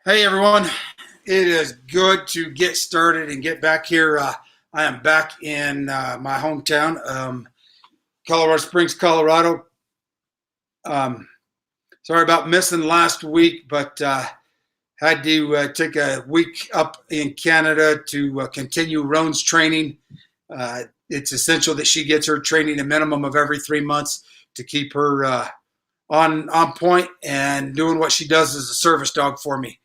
Hey everyone, it is good to get started and get back here. I am back in my hometown, Colorado Springs, Colorado. Um, Sorry about missing last week, but had to take a week up in Canada to continue Roan's training. It's essential that she gets her training a minimum of every 3 months to keep her on point and doing what she does as a service dog for me.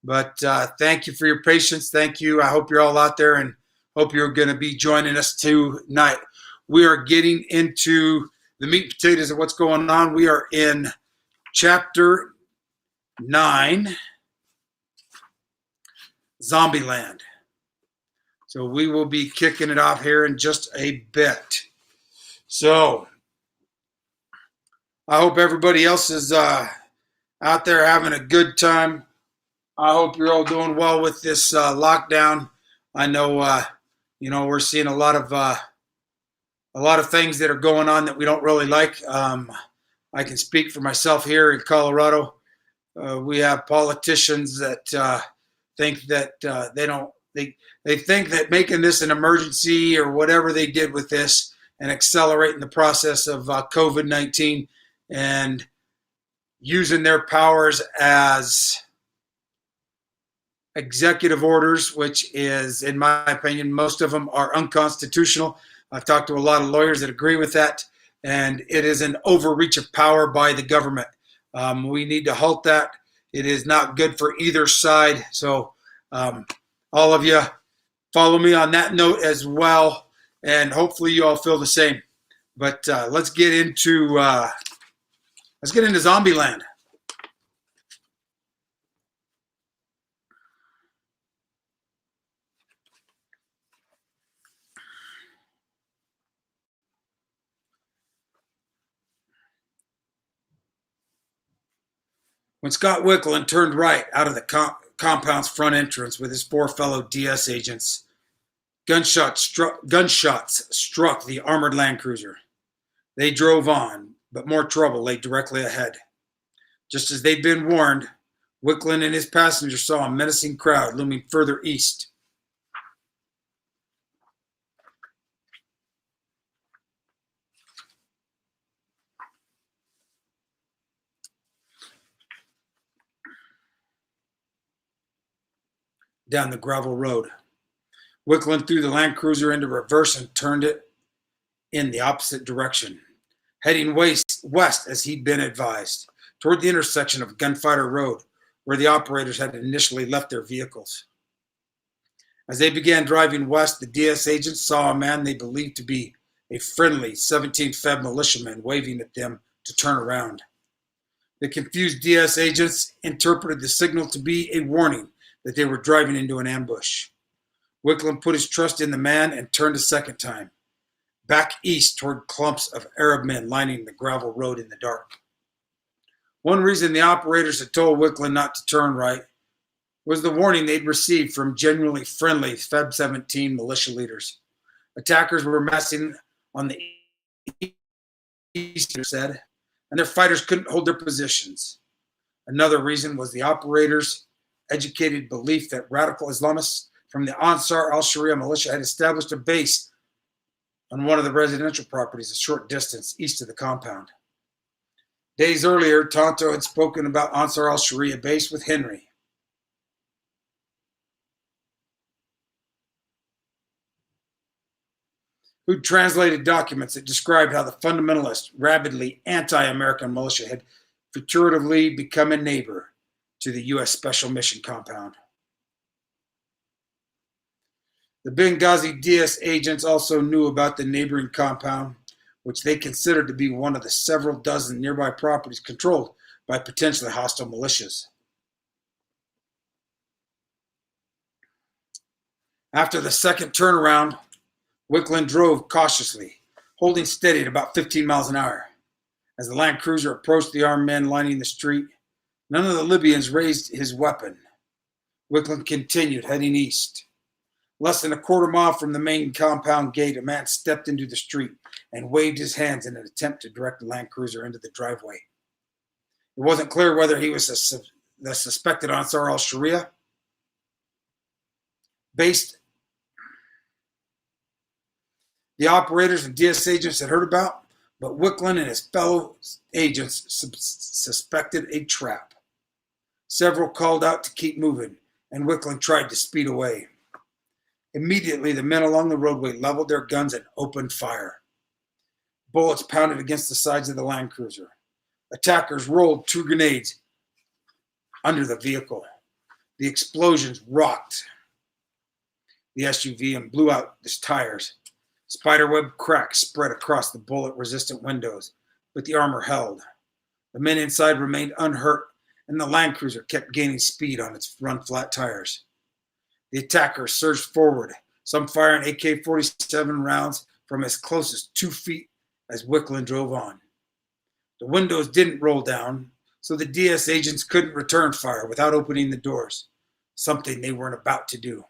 But thank you for your patience. Thank you. I hope you're all out there and hope you're going to be joining us tonight. We are getting into the meat and potatoes of what's going on. We are in chapter 9, Zombieland. So we will be kicking it off here in just a bit. So I hope everybody else is out there having a good time. I hope you're all doing well with this lockdown. I know, we're seeing a lot of things that are going on that we don't really like. I can speak for myself here in Colorado. We have politicians that think that they think that making this an emergency or whatever they did with this and accelerating the process of COVID-19 and using their powers as executive orders, which is, in my opinion, most of them are unconstitutional. I've talked to a lot of lawyers that agree with that, and it is an overreach of power by the government. We need to halt that. It is not good for either side. So all of you follow me on that note as well, and hopefully you all feel the same. But let's get into Zombieland. When Scott Wicklund turned right out of the compound's front entrance with his 4 fellow DS agents, gunshots struck the armored Land Cruiser. They drove on, but more trouble lay directly ahead. Just as they'd been warned, Wicklund and his passengers saw a menacing crowd looming further east. Down the gravel road. Wicklund threw the Land Cruiser into reverse and turned it in the opposite direction, heading west as he'd been advised, toward the intersection of Gunfighter Road, where the operators had initially left their vehicles. As they began driving west, the DS agents saw a man they believed to be a friendly 17th Feb militiaman waving at them to turn around. The confused DS agents interpreted the signal to be a warning that they were driving into an ambush. Wicklund put his trust in the man and turned a second time, back east toward clumps of Arab men lining the gravel road in the dark. One reason the operators had told Wicklund not to turn right was the warning they'd received from genuinely friendly Feb 17 militia leaders. Attackers were massing on the east, said, and their fighters couldn't hold their positions. Another reason was the operators' educated belief that radical Islamists from the Ansar al-Sharia militia had established a base on one of the residential properties a short distance east of the compound. Days earlier, Tonto had spoken about Ansar al-Sharia base with Henry. Who'd translated documents that described how the fundamentalist, rabidly anti-American militia had furtively become a neighbor to the U.S. Special Mission compound. The Benghazi DS agents also knew about the neighboring compound, which they considered to be one of the several dozen nearby properties controlled by potentially hostile militias. After the second turnaround, Wicklund drove cautiously, holding steady at about 15 miles an hour. As the Land Cruiser approached the armed men lining the street, none of the Libyans raised his weapon. Wicklund continued, heading east. Less than a quarter mile from the main compound gate, a man stepped into the street and waved his hands in an attempt to direct the Land Cruiser into the driveway. It wasn't clear whether he was a the suspected Ansar al-Sharia based the operators and DS agents had heard about, but Wicklund and his fellow agents suspected a trap. Several called out to keep moving, and Wicklund tried to speed away. Immediately, the men along the roadway leveled their guns and opened fire. Bullets pounded against the sides of the Land Cruiser. Attackers rolled 2 grenades under the vehicle. The explosions rocked the SUV and blew out its tires. Spiderweb cracks spread across the bullet-resistant windows, but the armor held. The men inside remained unhurt, and the Land Cruiser kept gaining speed on its run-flat tires. The attackers surged forward, some firing AK-47 rounds from as close as 2 feet as Wicklund drove on. The windows didn't roll down, so the DS agents couldn't return fire without opening the doors, something they weren't about to do.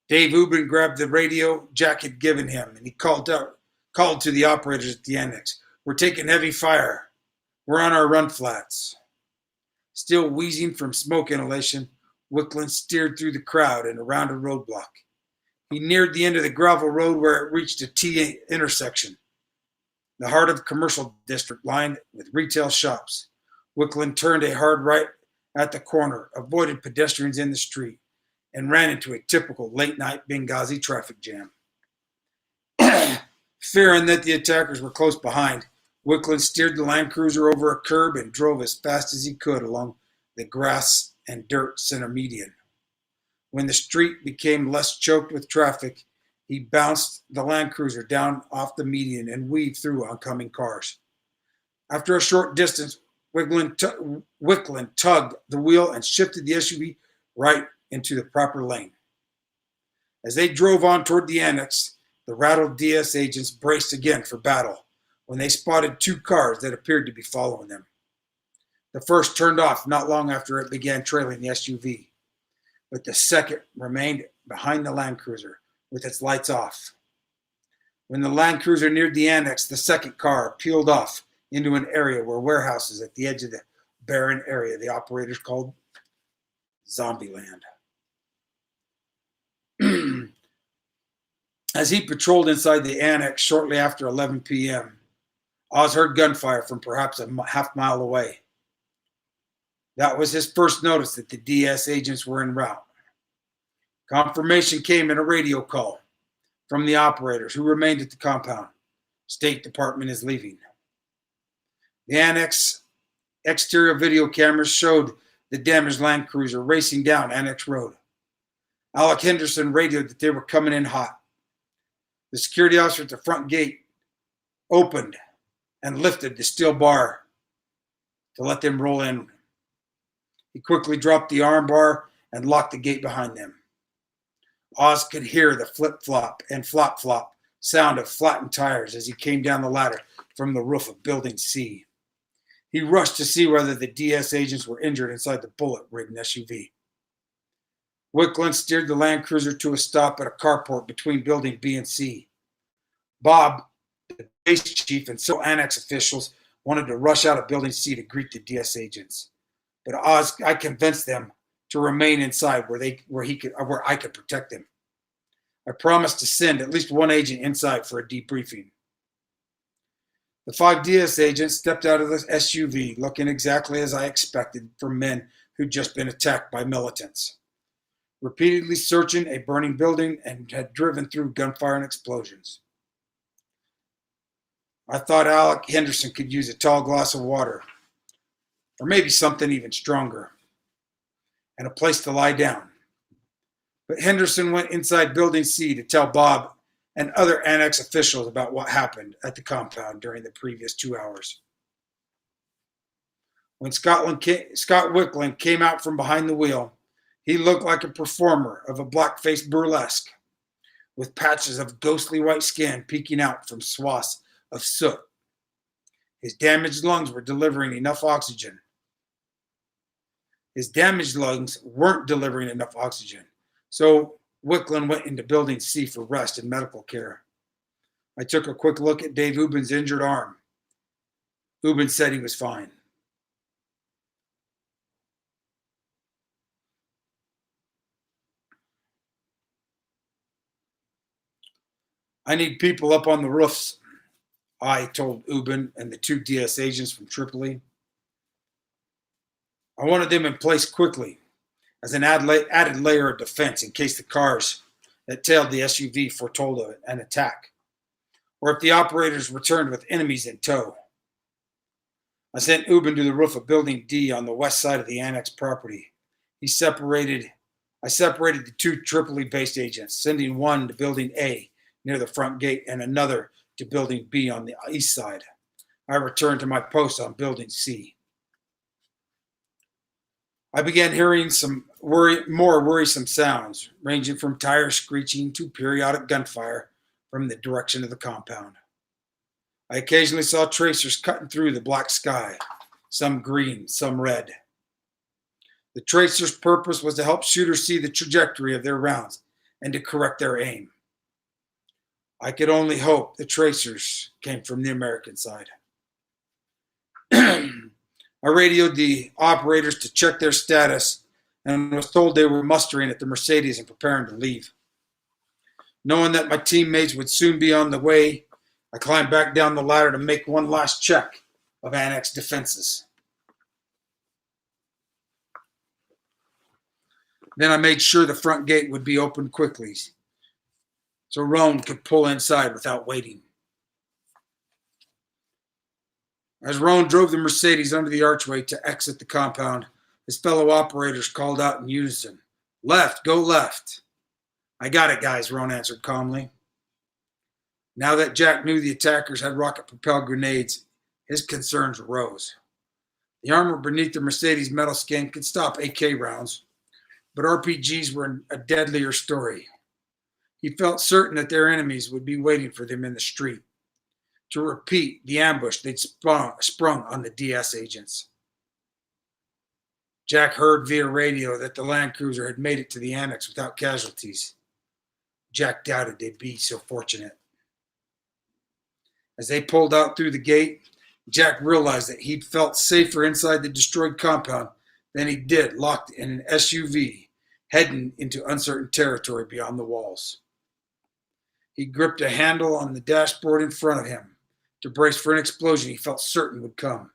Dave Ubben grabbed the radio Jack had given him, and he called to the operators at the annex. "We're taking heavy fire. We're on our run flats." Still wheezing from smoke inhalation, Wicklund steered through the crowd and around a roadblock. He neared the end of the gravel road where it reached a T intersection, the heart of the commercial district lined with retail shops. Wicklund turned a hard right at the corner, avoided pedestrians in the street, and ran into a typical late-night Benghazi traffic jam. Fearing that the attackers were close behind, Wicklund steered the Land Cruiser over a curb and drove as fast as he could along the grass and dirt center median. When the street became less choked with traffic, he bounced the Land Cruiser down off the median and weaved through oncoming cars. After a short distance, Wicklund tugged the wheel and shifted the SUV right into the proper lane. As they drove on toward the annex, the rattled DS agents braced again for battle when they spotted 2 cars that appeared to be following them. The first turned off not long after it began trailing the SUV, but the second remained behind the Land Cruiser with its lights off. When the Land Cruiser neared the annex, the second car peeled off into an area where warehouses at the edge of the barren area the operators called Zombieland. As he patrolled inside the annex shortly after 11 p.m., Oz heard gunfire from perhaps a half mile away. That was his first notice that the DS agents were en route. Confirmation came in a radio call from the operators who remained at the compound. State Department is leaving. The annex exterior video cameras showed the damaged Land Cruiser racing down Annex Road. Alec Henderson radioed that they were coming in hot. The security officer at the front gate opened and lifted the steel bar to let them roll in. He quickly dropped the arm bar and locked the gate behind them. Oz could hear the flip-flop and flop-flop sound of flattened tires as he came down the ladder from the roof of Building C. He rushed to see whether the DS agents were injured inside the bullet-ridden SUV. Wicklund steered the Land Cruiser to a stop at a carport between Building B and C. Bob, the base chief, and several annex officials wanted to rush out of Building C to greet the DS agents, but I convinced them to remain inside where I could protect them. I promised to send at least one agent inside for a debriefing. The 5 DS agents stepped out of the SUV looking exactly as I expected from men who'd just been attacked by militants, repeatedly searching a burning building and had driven through gunfire and explosions. I thought Alec Henderson could use a tall glass of water, or maybe something even stronger, and a place to lie down. But Henderson went inside Building C to tell Bob and other annex officials about what happened at the compound during the previous 2 hours. When Scott Wicklund came out from behind the wheel, he looked like a performer of a blackface burlesque, with patches of ghostly white skin peeking out from swaths of soot. His damaged lungs were delivering enough oxygen. His damaged lungs weren't delivering enough oxygen, so Wicklund went into Building C for rest and medical care. I took a quick look at Dave Ubben's injured arm. Ubben said he was fine. I need people up on the roofs, I told Ubin and the two DS agents from Tripoli. I wanted them in place quickly as an added layer of defense in case the cars that tailed the SUV foretold of an attack, or if the operators returned with enemies in tow. I sent Ubin to the roof of Building D on the west side of the annex property. I separated the two Tripoli-based agents, sending one to Building A near the front gate and another to Building B on the east side. I returned to my post on Building C. I began hearing some more worrisome sounds, ranging from tires screeching to periodic gunfire from the direction of the compound. I occasionally saw tracers cutting through the black sky, some green, some red. The tracers' purpose was to help shooters see the trajectory of their rounds and to correct their aim. I could only hope the tracers came from the American side. I radioed the operators to check their status and was told they were mustering at the Mercedes and preparing to leave. Knowing that my teammates would soon be on the way, I climbed back down the ladder to make one last check of annex defenses. Then I made sure the front gate would be opened quickly so Roan could pull inside without waiting. As Roan drove the Mercedes under the archway to exit the compound, his fellow operators called out in unison, "Left, go left." "I got it, guys," Roan answered calmly. Now that Jack knew the attackers had rocket-propelled grenades, his concerns rose. The armor beneath the Mercedes metal skin could stop AK rounds, but RPGs were a deadlier story. He felt certain that their enemies would be waiting for them in the street to repeat the ambush they'd sprung on the DS agents. Jack heard via radio that the Land Cruiser had made it to the annex without casualties. Jack doubted they'd be so fortunate. As they pulled out through the gate, Jack realized that he'd felt safer inside the destroyed compound than he did locked in an SUV heading into uncertain territory beyond the walls. He gripped a handle on the dashboard in front of him to brace for an explosion he felt certain would come.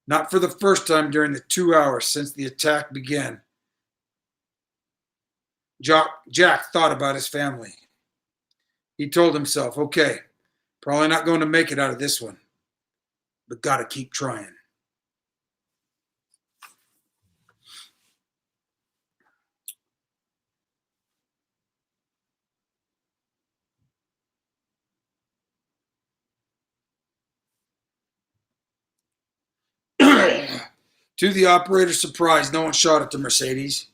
Not for the first time during the 2 hours since the attack began, Jack thought about his family. He told himself, okay, probably not going to make it out of this one, but gotta keep trying. To the operator's surprise, no one shot at the Mercedes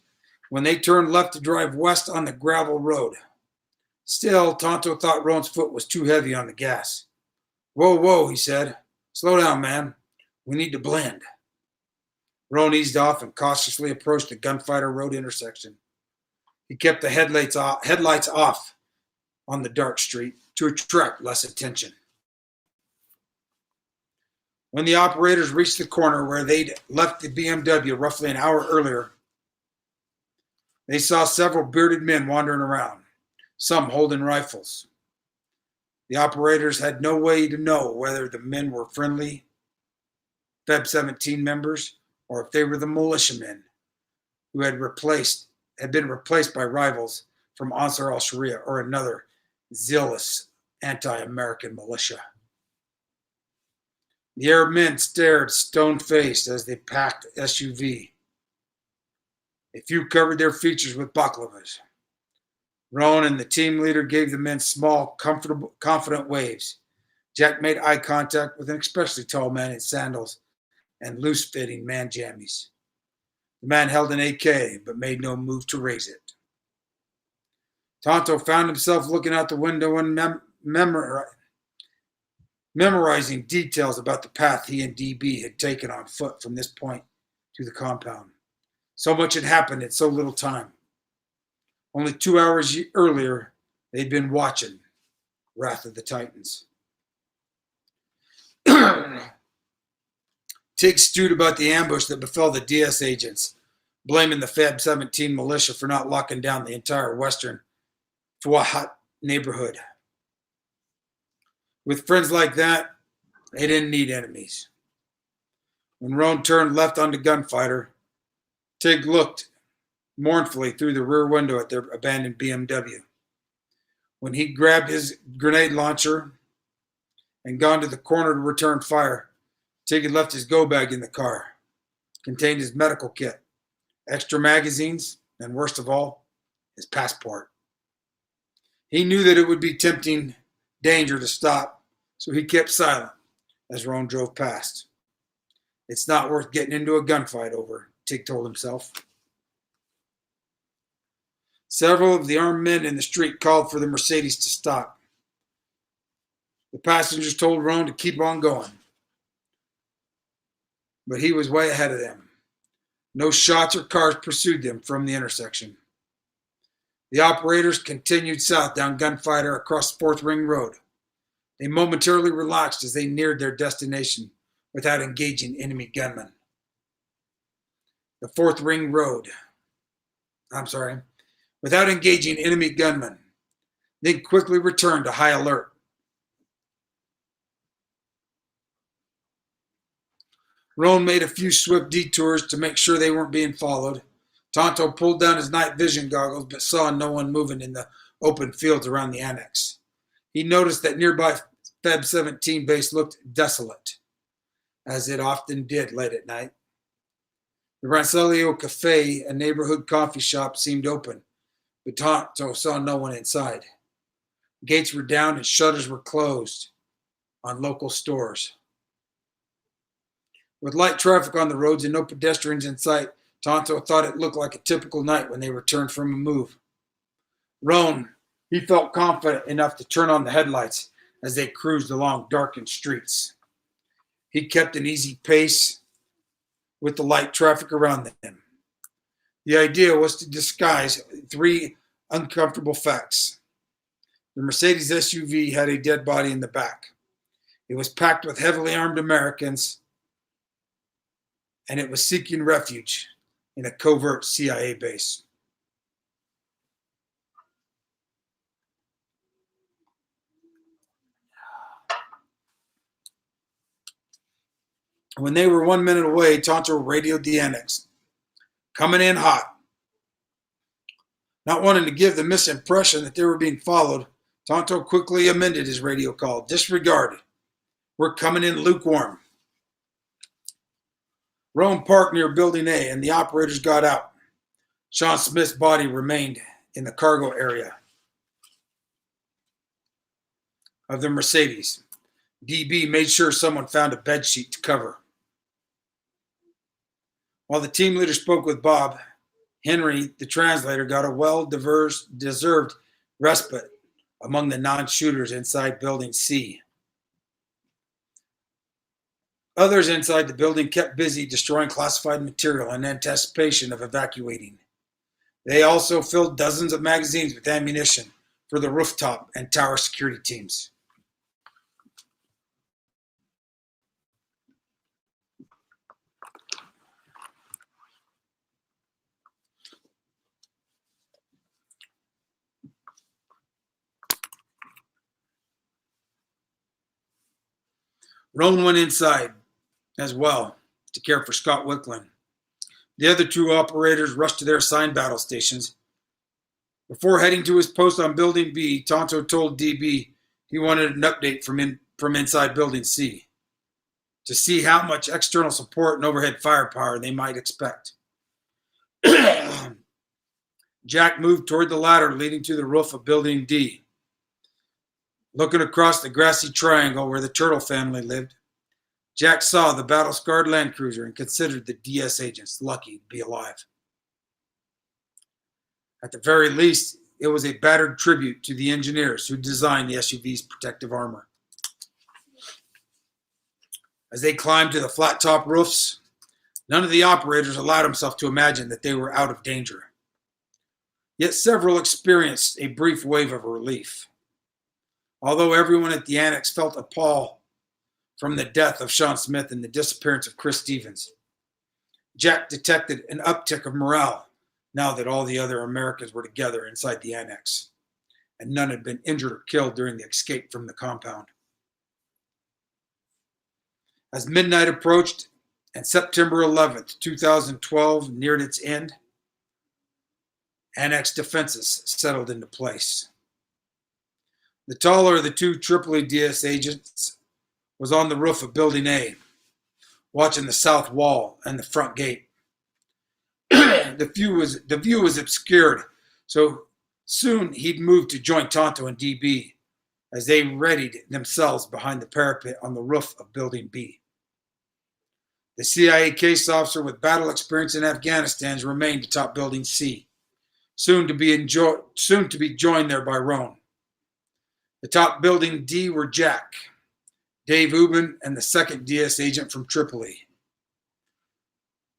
when they turned left to drive west on the gravel road. Still, Tonto thought Roan's foot was too heavy on the gas. Whoa, he said. Slow down, man. We need to blend. Roan eased off and cautiously approached the Gunfighter Road intersection. He kept the headlights off on the dark street to attract less attention. When the operators reached the corner where they'd left the BMW roughly an hour earlier, they saw several bearded men wandering around, some holding rifles. The operators had no way to know whether the men were friendly Feb 17 members or if they were the militiamen who had been replaced by rivals from Ansar al-Sharia or another zealous anti-American militia. The Arab men stared stone-faced as they packed the SUV. A few covered their features with baklavas. Roan and the team leader gave the men small, confident waves. Jack made eye contact with an especially tall man in sandals and loose-fitting man jammies. The man held an AK, but made no move to raise it. Tonto found himself looking out the window and memorizing details about the path he and DB had taken on foot from this point to the compound. So much had happened in so little time. Only 2 hours earlier, they'd been watching Wrath of the Titans. Tig stewed about the ambush that befell the DS agents, blaming the Feb 17 militia for not locking down the entire western Fuahat neighborhood. With friends like that, they didn't need enemies. When Roan turned left onto Gunfighter, Tig looked mournfully through the rear window at their abandoned BMW. When he grabbed his grenade launcher and gone to the corner to return fire, Tig had left his go bag in the car. It contained his medical kit, extra magazines, and worst of all, his passport. He knew that it would be tempting danger to stop, so he kept silent as Roan drove past. It's not worth getting into a gunfight over, Tig told himself. Several of the armed men in the street called for the Mercedes to stop. The passengers told Roan to keep on going, but he was way ahead of them. No shots or cars pursued them from the intersection. The operators continued south down Gunfighter across 4th Ring Road. They momentarily relaxed as they neared their destination without engaging enemy gunmen. Without engaging enemy gunmen. They quickly returned to high alert. Roan made a few swift detours to make sure they weren't being followed. Tonto pulled down his night vision goggles but saw no one moving in the open fields around the annex. He noticed that nearby Feb 17 base looked desolate, as it often did late at night. The Rancelio Cafe, a neighborhood coffee shop, seemed open, but Tonto saw no one inside. Gates were down and shutters were closed on local stores. With light traffic on the roads and no pedestrians in sight, Tonto thought it looked like a typical night when they returned from a move. Roan, he felt confident enough to turn on the headlights as they cruised along darkened streets. He kept an easy pace with the light traffic around them. The idea was to disguise 3 uncomfortable facts. The Mercedes SUV had a dead body in the back. It was packed with heavily armed Americans, and it was seeking refuge in a covert CIA base. When they were 1 minute away, Tonto radioed the annex. Coming in hot. Not wanting to give the misimpression that they were being followed, Tonto quickly amended his radio call. Disregard. We're coming in lukewarm. Roan parked near Building A, and the operators got out. Sean Smith's body remained in the cargo area of the Mercedes. DB made sure someone found a bedsheet to cover. While the team leader spoke with Bob, Henry, the translator, got a well-deserved respite among the non-shooters inside Building C. Others inside the building kept busy destroying classified material in anticipation of evacuating. They also filled dozens of magazines with ammunition for the rooftop and tower security teams. Roan went inside as well to care for Scott Wicklund. The other 2 operators rushed to their assigned battle stations. Before heading to his post on Building B, Tonto told DB he wanted an update from inside Building C to see how much external support and overhead firepower they might expect. Jack moved toward the ladder leading to the roof of Building D. Looking across the grassy triangle where the Turtle family lived, Jack saw the battle-scarred Land Cruiser and considered the DS agents lucky to be alive. At the very least, it was a battered tribute to the engineers who designed the SUV's protective armor. As they climbed to the flat-top roofs, none of the operators allowed themselves to imagine that they were out of danger. Yet several experienced a brief wave of relief. Although everyone at the annex felt appalled from the death of Sean Smith and the disappearance of Chris Stevens, Jack detected an uptick of morale now that all the other Americans were together inside the annex, and none had been injured or killed during the escape from the compound. As midnight approached and September 11th, 2012 neared its end, Annex defenses settled into place. The taller of the two Tripoli DS agents was on the roof of Building A, watching the south wall and the front gate. The view was obscured, so soon he'd moved to join Tonto and DB as they readied themselves behind the parapet on the roof of Building B. The CIA case officer with battle experience in Afghanistan remained atop Building C, soon to be joined there by Roan. Atop Building D were Jack, Dave Ubben, and the second DS agent from Tripoli,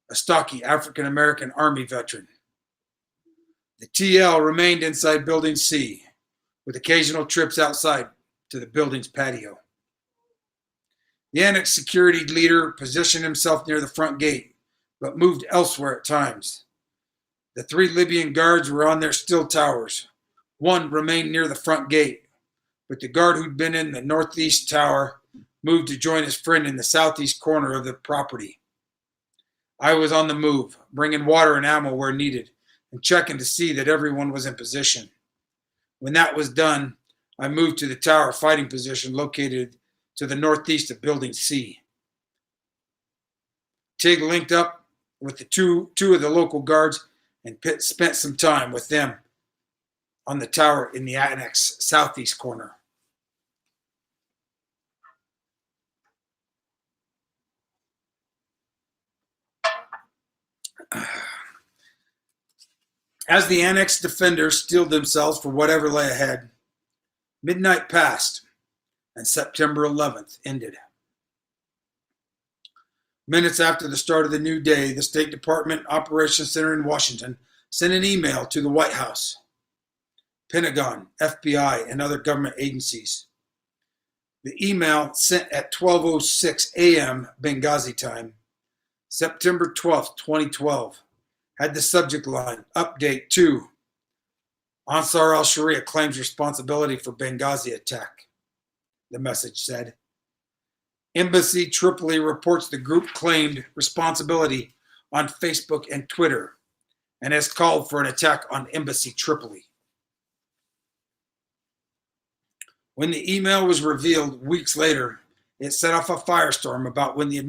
a stocky African-American Army veteran. The TL remained inside Building C, with occasional trips outside to the building's patio. The Annex security leader positioned himself near the front gate, but moved elsewhere at times. The three Libyan guards were on their still towers. One remained near the front gate, but the guard who'd been in the northeast tower moved to join his friend in the southeast corner of the property. I was on the move, bringing water and ammo where needed, and checking to see that everyone was in position. When that was done, I moved to the tower fighting position located to the northeast of Building C. Tig linked up with the two of the local guards and spent some time with them on the tower in the Annex southeast corner. As the Annex defenders steeled themselves for whatever lay ahead, midnight passed and September 11th ended. Minutes after the start of the new day, the State Department Operations Center in Washington sent an email to the White House, Pentagon, FBI, and other government agencies. The email, sent at 12:06 a.m. Benghazi time, September 12th, 2012, had the subject line, Update 2. Ansar al-Sharia claims responsibility for Benghazi attack. The message said. Embassy Tripoli reports the group claimed responsibility on Facebook and Twitter and has called for an attack on Embassy Tripoli. When the email was revealed weeks later, it set off a firestorm about when the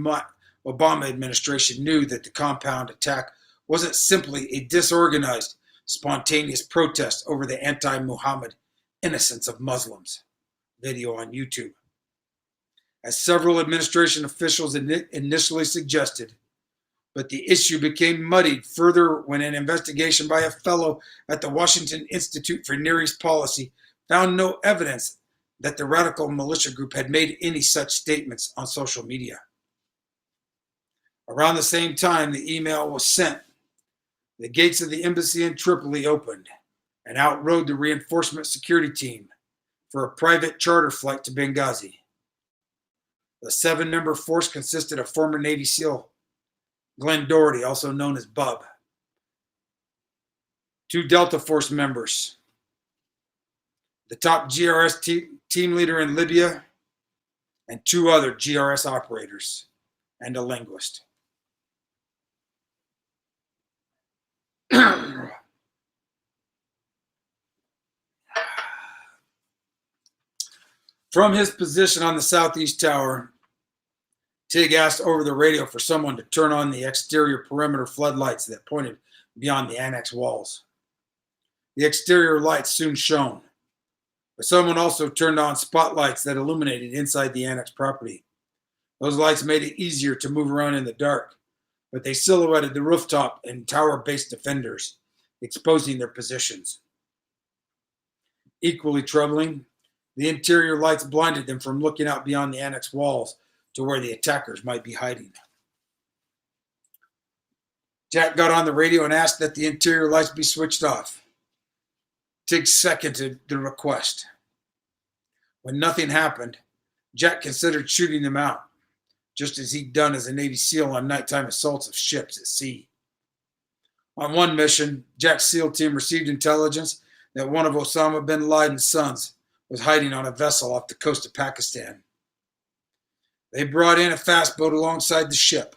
Obama administration knew that the compound attack wasn't simply a disorganized, spontaneous protest over the anti-Muhammad innocence of Muslims. Video on YouTube. As several administration officials initially suggested, but the issue became muddied further when an investigation by a fellow at the Washington Institute for Near East Policy found no evidence that the radical militia group had made any such statements on social media. Around the same time the email was sent, the gates of the embassy in Tripoli opened, and out rode the reinforcement security team for a private charter flight to Benghazi. The 7-member force consisted of former Navy SEAL Glenn Doherty, also known as Bub, 2 Delta Force members, the top GRS team leader in Libya, and 2 other GRS operators, and a linguist. From his position on the southeast tower, Tig asked over the radio for someone to turn on the exterior perimeter floodlights that pointed beyond the annex walls. The exterior lights soon shone, but someone also turned on spotlights that illuminated inside the annex property. Those lights made it easier to move around in the dark, but they silhouetted the rooftop and tower-based defenders, exposing their positions. Equally troubling, the interior lights blinded them from looking out beyond the annex walls to where the attackers might be hiding. Jack got on the radio and asked that the interior lights be switched off. Tig seconded the request. When nothing happened, Jack considered shooting them out, just as he'd done as a Navy SEAL on nighttime assaults of ships at sea. On one mission, Jack's SEAL team received intelligence that one of Osama bin Laden's sons was hiding on a vessel off the coast of Pakistan. They brought in a fast boat alongside the ship,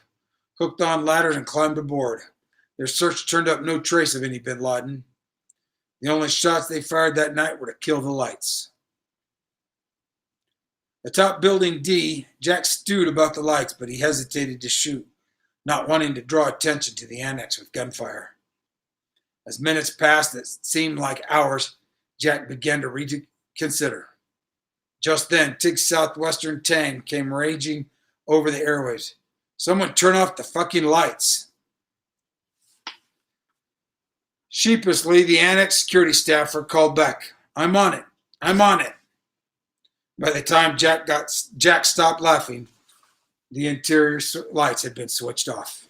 hooked on ladders, and climbed aboard. Their search turned up no trace of any bin Laden. The only shots they fired that night were to kill the lights. Atop Building D, Jack stewed about the lights, but he hesitated to shoot, not wanting to draw attention to the annex with gunfire. As minutes passed that seemed like hours, Jack began to reconsider. Just then, Tig's southwestern tang came raging over the airwaves. Someone turn off the fucking lights. Sheepishly, the annex security staffer called back, I'm on it. I'm on it. By the time Jack stopped laughing, the interior lights had been switched off.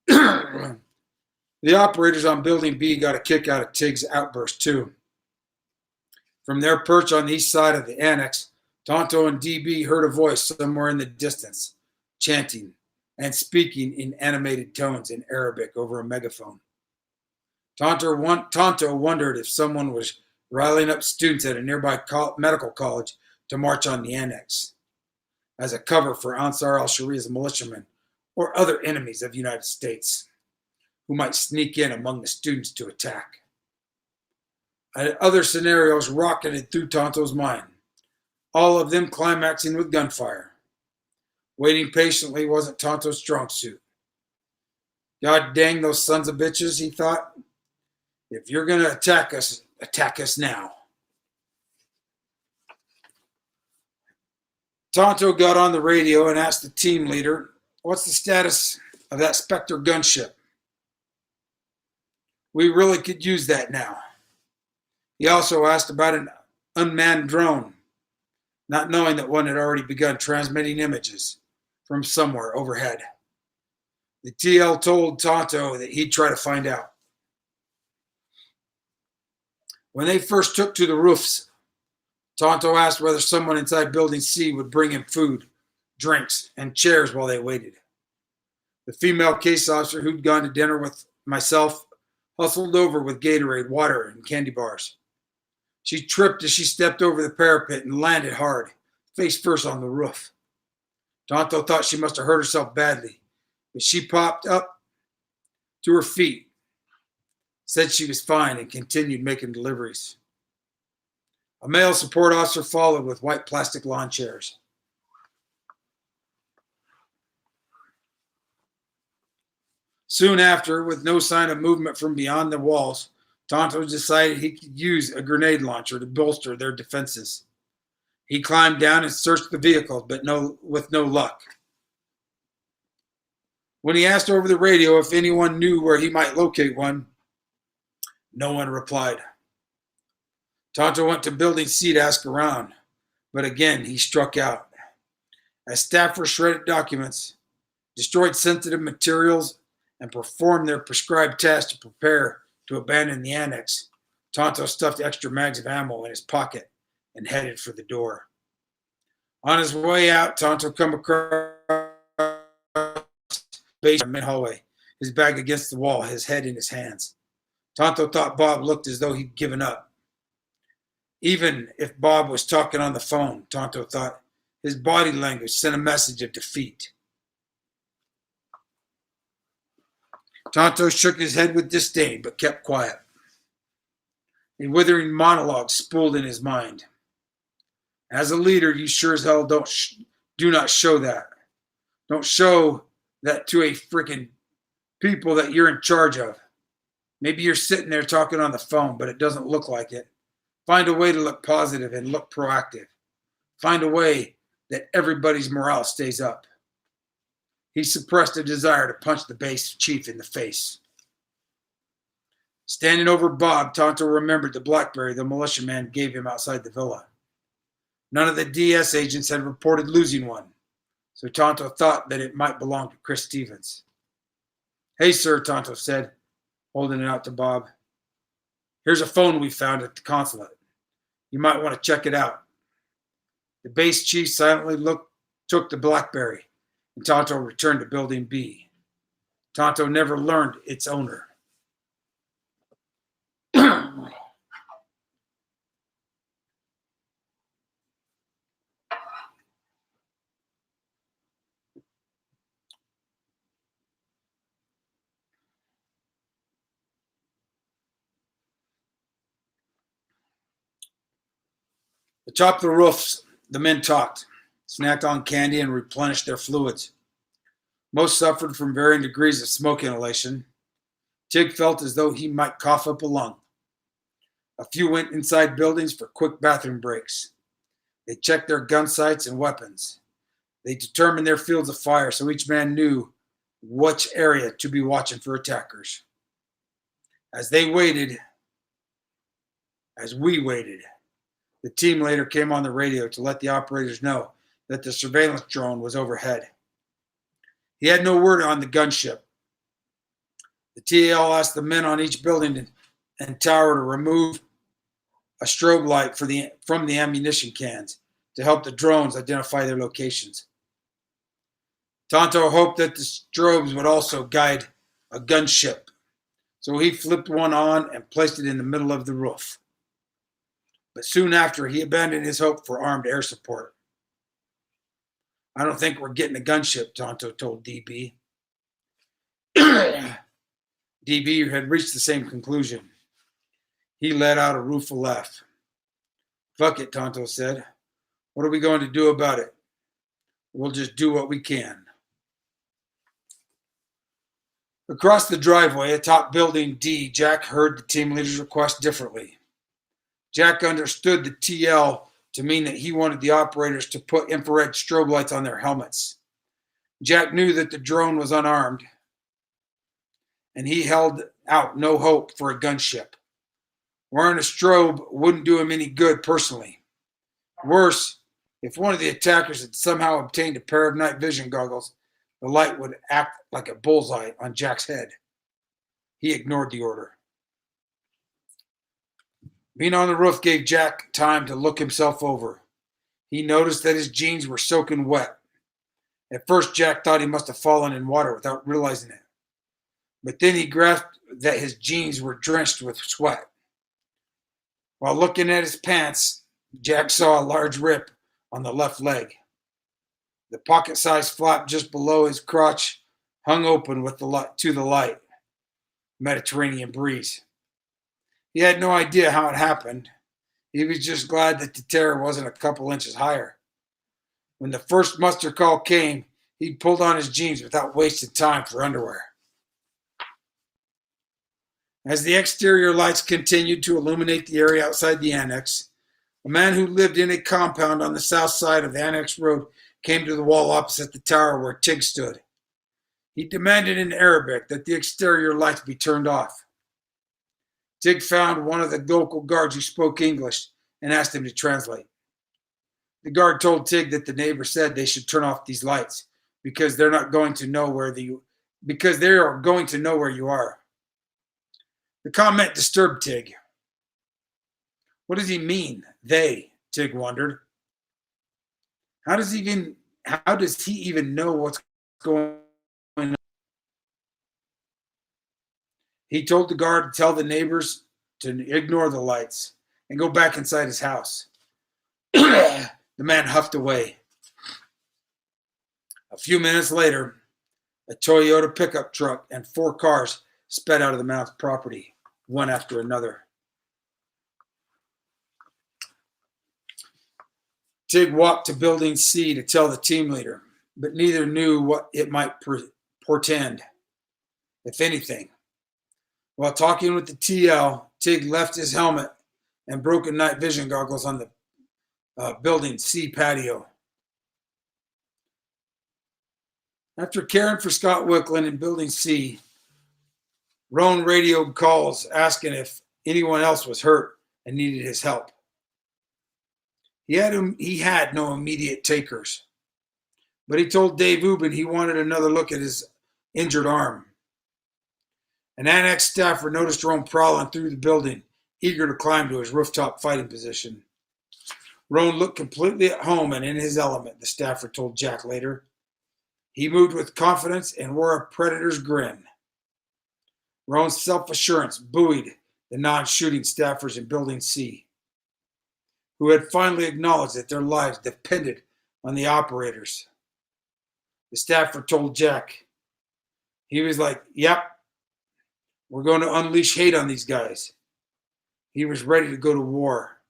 The operators on Building B got a kick out of Tig's outburst, too. From their perch on the east side of the annex, Tonto and DB heard a voice somewhere in the distance, chanting and speaking in animated tones in Arabic over a megaphone. Tonto wondered if someone was riling up students at a nearby medical college to march on the annex as a cover for Ansar al-Sharia's militiamen or other enemies of the United States who might sneak in among the students to attack. Other scenarios rocketed through Tonto's mind, all of them climaxing with gunfire. Waiting patiently wasn't Tonto's strong suit. God dang those sons of bitches, he thought. If you're going to attack us now. Tonto got on the radio and asked the team leader, what's the status of that Spectre gunship? We really could use that now. He also asked about an unmanned drone, not knowing that one had already begun transmitting images from somewhere overhead. The TL told Tonto that he'd try to find out. When they first took to the roofs, Tonto asked whether someone inside Building C would bring him food, drinks, and chairs while they waited. The female case officer who'd gone to dinner with myself hustled over with Gatorade, water, and candy bars. She tripped as she stepped over the parapet and landed hard, face first on the roof. Tonto thought she must have hurt herself badly, but she popped up to her feet, said she was fine, and continued making deliveries. A male support officer followed with white plastic lawn chairs. Soon after, with no sign of movement from beyond the walls, Tonto decided he could use a grenade launcher to bolster their defenses. He climbed down and searched the vehicles, but with no luck. When he asked over the radio if anyone knew where he might locate one, no one replied. Tonto went to Building C to ask around, but again he struck out. As staffers shredded documents, destroyed sensitive materials, and performed their prescribed tasks to prepare to abandon the annex, Tonto stuffed extra mags of ammo in his pocket and headed for the door. On his way out, Tonto came across the main hallway, his bag against the wall, his head in his hands. Tonto thought Bob looked as though he'd given up. Even if Bob was talking on the phone, Tonto thought, his body language sent a message of defeat. Tonto shook his head with disdain, but kept quiet. A withering monologue spooled in his mind. As a leader, you sure as hell do not show that. Don't show that to a freaking people that you're in charge of. Maybe you're sitting there talking on the phone, but it doesn't look like it. Find a way to look positive and look proactive. Find a way that everybody's morale stays up. He suppressed a desire to punch the base chief in the face. Standing over Bob, Tonto remembered the BlackBerry the militiaman gave him outside the villa. None of the DS agents had reported losing one, so Tonto thought that it might belong to Chris Stevens. Hey, sir, Tonto said, holding it out to Bob. Here's a phone we found at the consulate. You might want to check it out. The base chief silently took the BlackBerry, and Tonto returned to Building B. Tonto never learned its owner. Atop the roofs, the men talked, snacked on candy, and replenished their fluids. Most suffered from varying degrees of smoke inhalation. Tig felt as though he might cough up a lung. A few went inside buildings for quick bathroom breaks. They checked their gun sights and weapons. They determined their fields of fire so each man knew which area to be watching for attackers. As we waited, the team leader came on the radio to let the operators know that the surveillance drone was overhead. He had no word on the gunship. The TAL asked the men on each building and tower to remove a strobe light from the ammunition cans to help the drones identify their locations. Tonto hoped that the strobes would also guide a gunship, so he flipped one on and placed it in the middle of the roof. But soon after, he abandoned his hope for armed air support. "I don't think we're getting a gunship," Tonto told DB. DB had reached the same conclusion. He let out a rueful laugh. "Fuck it," Tonto said. "What are we going to do about it? We'll just do what we can." Across the driveway atop Building D, Jack heard the team leader's request differently. Jack understood the TL to mean that he wanted the operators to put infrared strobe lights on their helmets. Jack knew that the drone was unarmed, and he held out no hope for a gunship. Wearing a strobe wouldn't do him any good personally. Worse, if one of the attackers had somehow obtained a pair of night vision goggles, the light would act like a bullseye on Jack's head. He ignored the order. Being on the roof gave Jack time to look himself over. He noticed that his jeans were soaking wet. At first, Jack thought he must have fallen in water without realizing it. But then he grasped that his jeans were drenched with sweat. While looking at his pants, Jack saw a large rip on the left leg. The pocket-sized flap just below his crotch hung open to the light. Mediterranean breeze. He had no idea how it happened. He was just glad that the tear wasn't a couple inches higher. When the first muster call came, he pulled on his jeans without wasting time for underwear. As the exterior lights continued to illuminate the area outside the annex, a man who lived in a compound on the south side of the annex road came to the wall opposite the tower where Tig stood. He demanded in Arabic that the exterior lights be turned off. Tig found one of the local guards who spoke English and asked him to translate. The guard told Tig that the neighbor said they should turn off these lights because they are going to know where you are. The comment disturbed Tig. What does he mean, they? Tig wondered. How does he even know what's going on? He told the guard to tell the neighbors to ignore the lights and go back inside his house. The man huffed away. A few minutes later, a Toyota pickup truck and 4 cars sped out of the man's property, one after another. Tig walked to Building C to tell the team leader, but neither knew what it might portend, if anything. While talking with the TL, Tig left his helmet and broken night vision goggles on the Building C patio. After caring for Scott Wicklund in Building C, Roan radioed calls asking if anyone else was hurt and needed his help. He had no immediate takers, but he told Dave Ubben he wanted another look at his injured arm. An annex staffer noticed Roan prowling through the building, eager to climb to his rooftop fighting position. Roan looked completely at home and in his element, the staffer told Jack later. He moved with confidence and wore a predator's grin. Roan's self-assurance buoyed the non-shooting staffers in Building C, who had finally acknowledged that their lives depended on the operators. The staffer told Jack, he was like, "Yep, we're going to unleash hate on these guys." He was ready to go to war.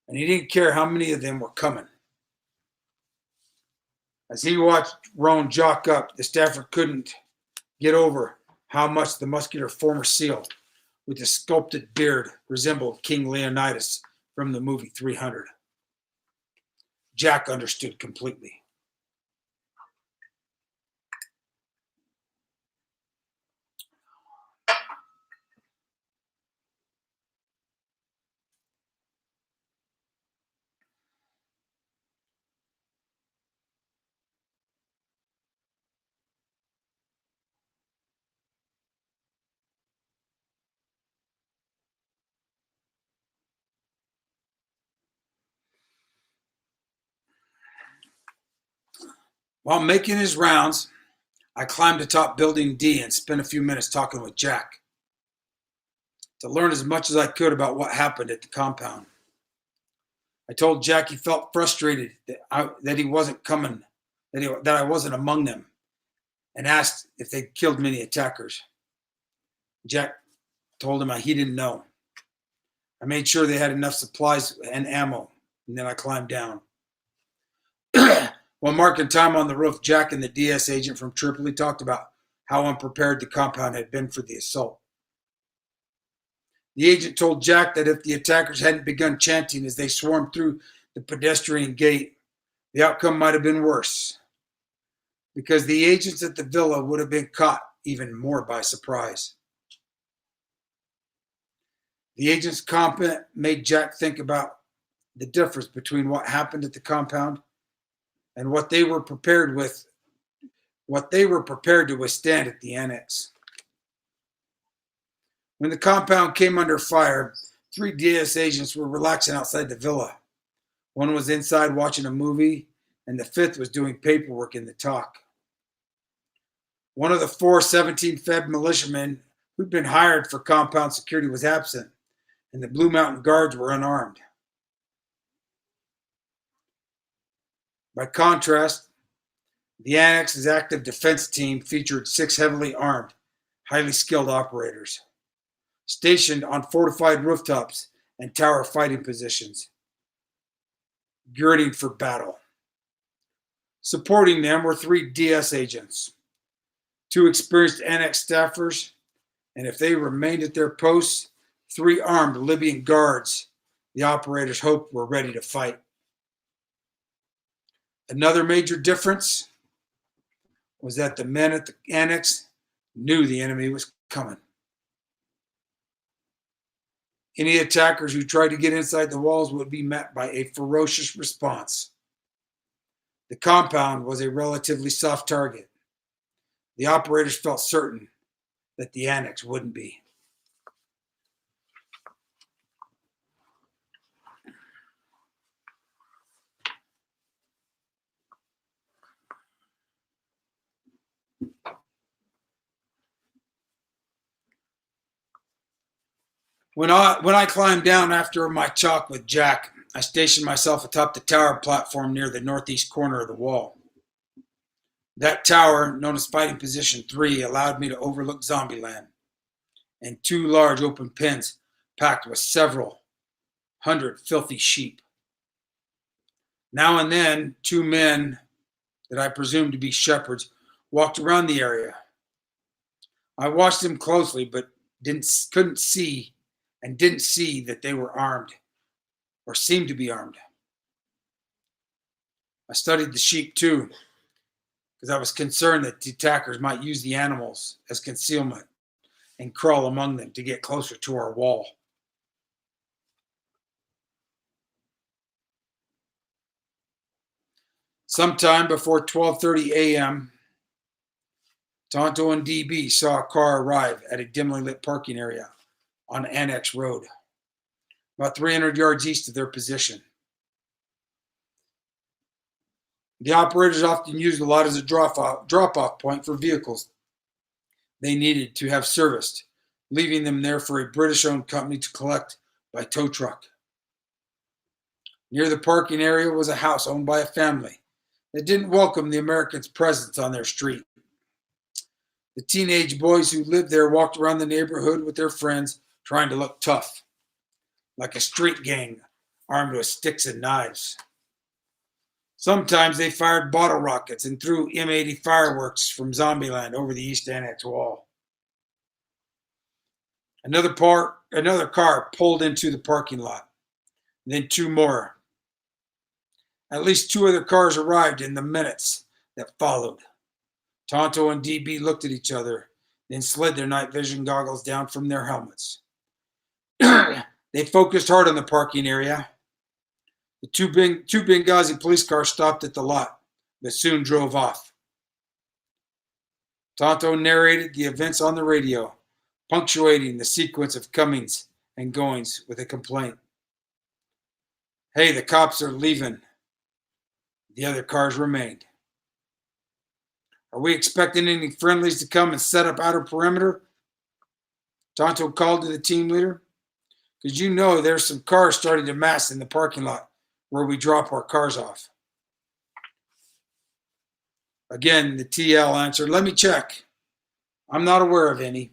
and he didn't care how many of them were coming. As he watched Roan jock up, the staffer couldn't get over how much the muscular former SEAL with the sculpted beard resembled King Leonidas from the movie 300. Jack understood completely. While making his rounds, I climbed atop Building D and spent a few minutes talking with Jack to learn as much as I could about what happened at the compound. I told Jack he felt frustrated that he wasn't coming, that I wasn't among them, and asked if they'd killed many attackers. Jack told him he didn't know. I made sure they had enough supplies and ammo, and then I climbed down. While marking time on the roof, Jack and the DS agent from Tripoli talked about how unprepared the compound had been for the assault. The agent told Jack that if the attackers hadn't begun chanting as they swarmed through the pedestrian gate, the outcome might have been worse, because the agents at the villa would have been caught even more by surprise. The agent's comment made Jack think about the difference between what happened at the compound and what they were prepared to withstand at the annex. When the compound came under fire, 3 DS agents were relaxing outside the villa. One was inside watching a movie, and the 5th was doing paperwork in the TOC. One of the 4 17 Feb militiamen who'd been hired for compound security was absent, and the Blue Mountain Guards were unarmed. By contrast, the Annex's active defense team featured 6 heavily armed, highly skilled operators, stationed on fortified rooftops and tower fighting positions, girding for battle. Supporting them were 3 DS agents, 2 experienced Annex staffers, and if they remained at their posts, 3 armed Libyan guards the operators hoped were ready to fight. Another major difference was that the men at the annex knew the enemy was coming. Any attackers who tried to get inside the walls would be met by a ferocious response. The compound was a relatively soft target. The operators felt certain that the annex wouldn't be. When I climbed down after my talk with Jack, I stationed myself atop the tower platform near the northeast corner of the wall. That tower, known as Fighting Position 3, allowed me to overlook Zombieland and 2 large open pens packed with several hundred filthy sheep. Now and then, 2 men that I presumed to be shepherds walked around the area. I watched them closely, but didn't see that they were armed or seemed to be armed. I studied the sheep too, because I was concerned that the attackers might use the animals as concealment and crawl among them to get closer to our wall. Sometime before 12:30 a.m., Tonto and DB saw a car arrive at a dimly lit parking area on Annex Road, about 300 yards east of their position. The operators often used the lot as a drop-off point for vehicles they needed to have serviced, leaving them there for a British-owned company to collect by tow truck. Near the parking area was a house owned by a family that didn't welcome the Americans' presence on their street. The teenage boys who lived there walked around the neighborhood with their friends, trying to look tough, like a street gang armed with sticks and knives. Sometimes they fired bottle rockets and threw M80 fireworks from Zombieland over the East Annex wall. Another car pulled into the parking lot, then two more. At least two other cars arrived in the minutes that followed. Tonto and DB looked at each other, then slid their night vision goggles down from their helmets. They focused hard on the parking area. The two Benghazi police cars stopped at the lot, but soon drove off. Tonto narrated the events on the radio, punctuating the sequence of comings and goings with a complaint. Hey, the cops are leaving. The other cars remained. Are we expecting any friendlies to come and set up outer perimeter? Tonto called to the team leader. Because you know there's some cars starting to mass in the parking lot where we drop our cars off. Again, the TL answered, let me check. I'm not aware of any.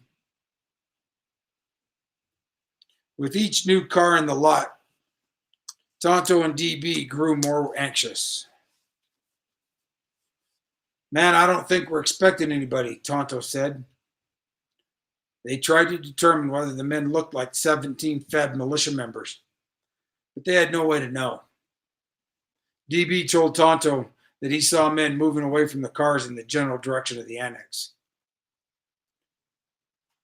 With each new car in the lot, Tonto and DB grew more anxious. Man, I don't think we're expecting anybody, Tonto said. They tried to determine whether the men looked like 17 Fed militia members, but they had no way to know. DB told Tonto that he saw men moving away from the cars in the general direction of the annex.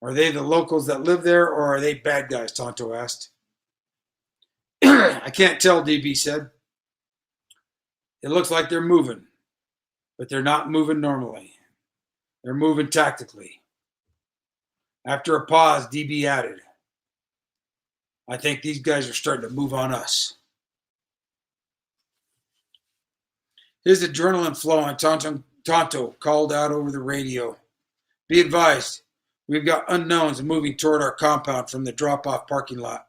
Are they the locals that live there, or are they bad guys? Tonto asked. I can't tell, DB said. It looks like they're moving, but they're not moving normally. They're moving tactically. After a pause, DB added, I think these guys are starting to move on us. His adrenaline flowing, Tonto called out over the radio. Be advised, we've got unknowns moving toward our compound from the drop-off parking lot.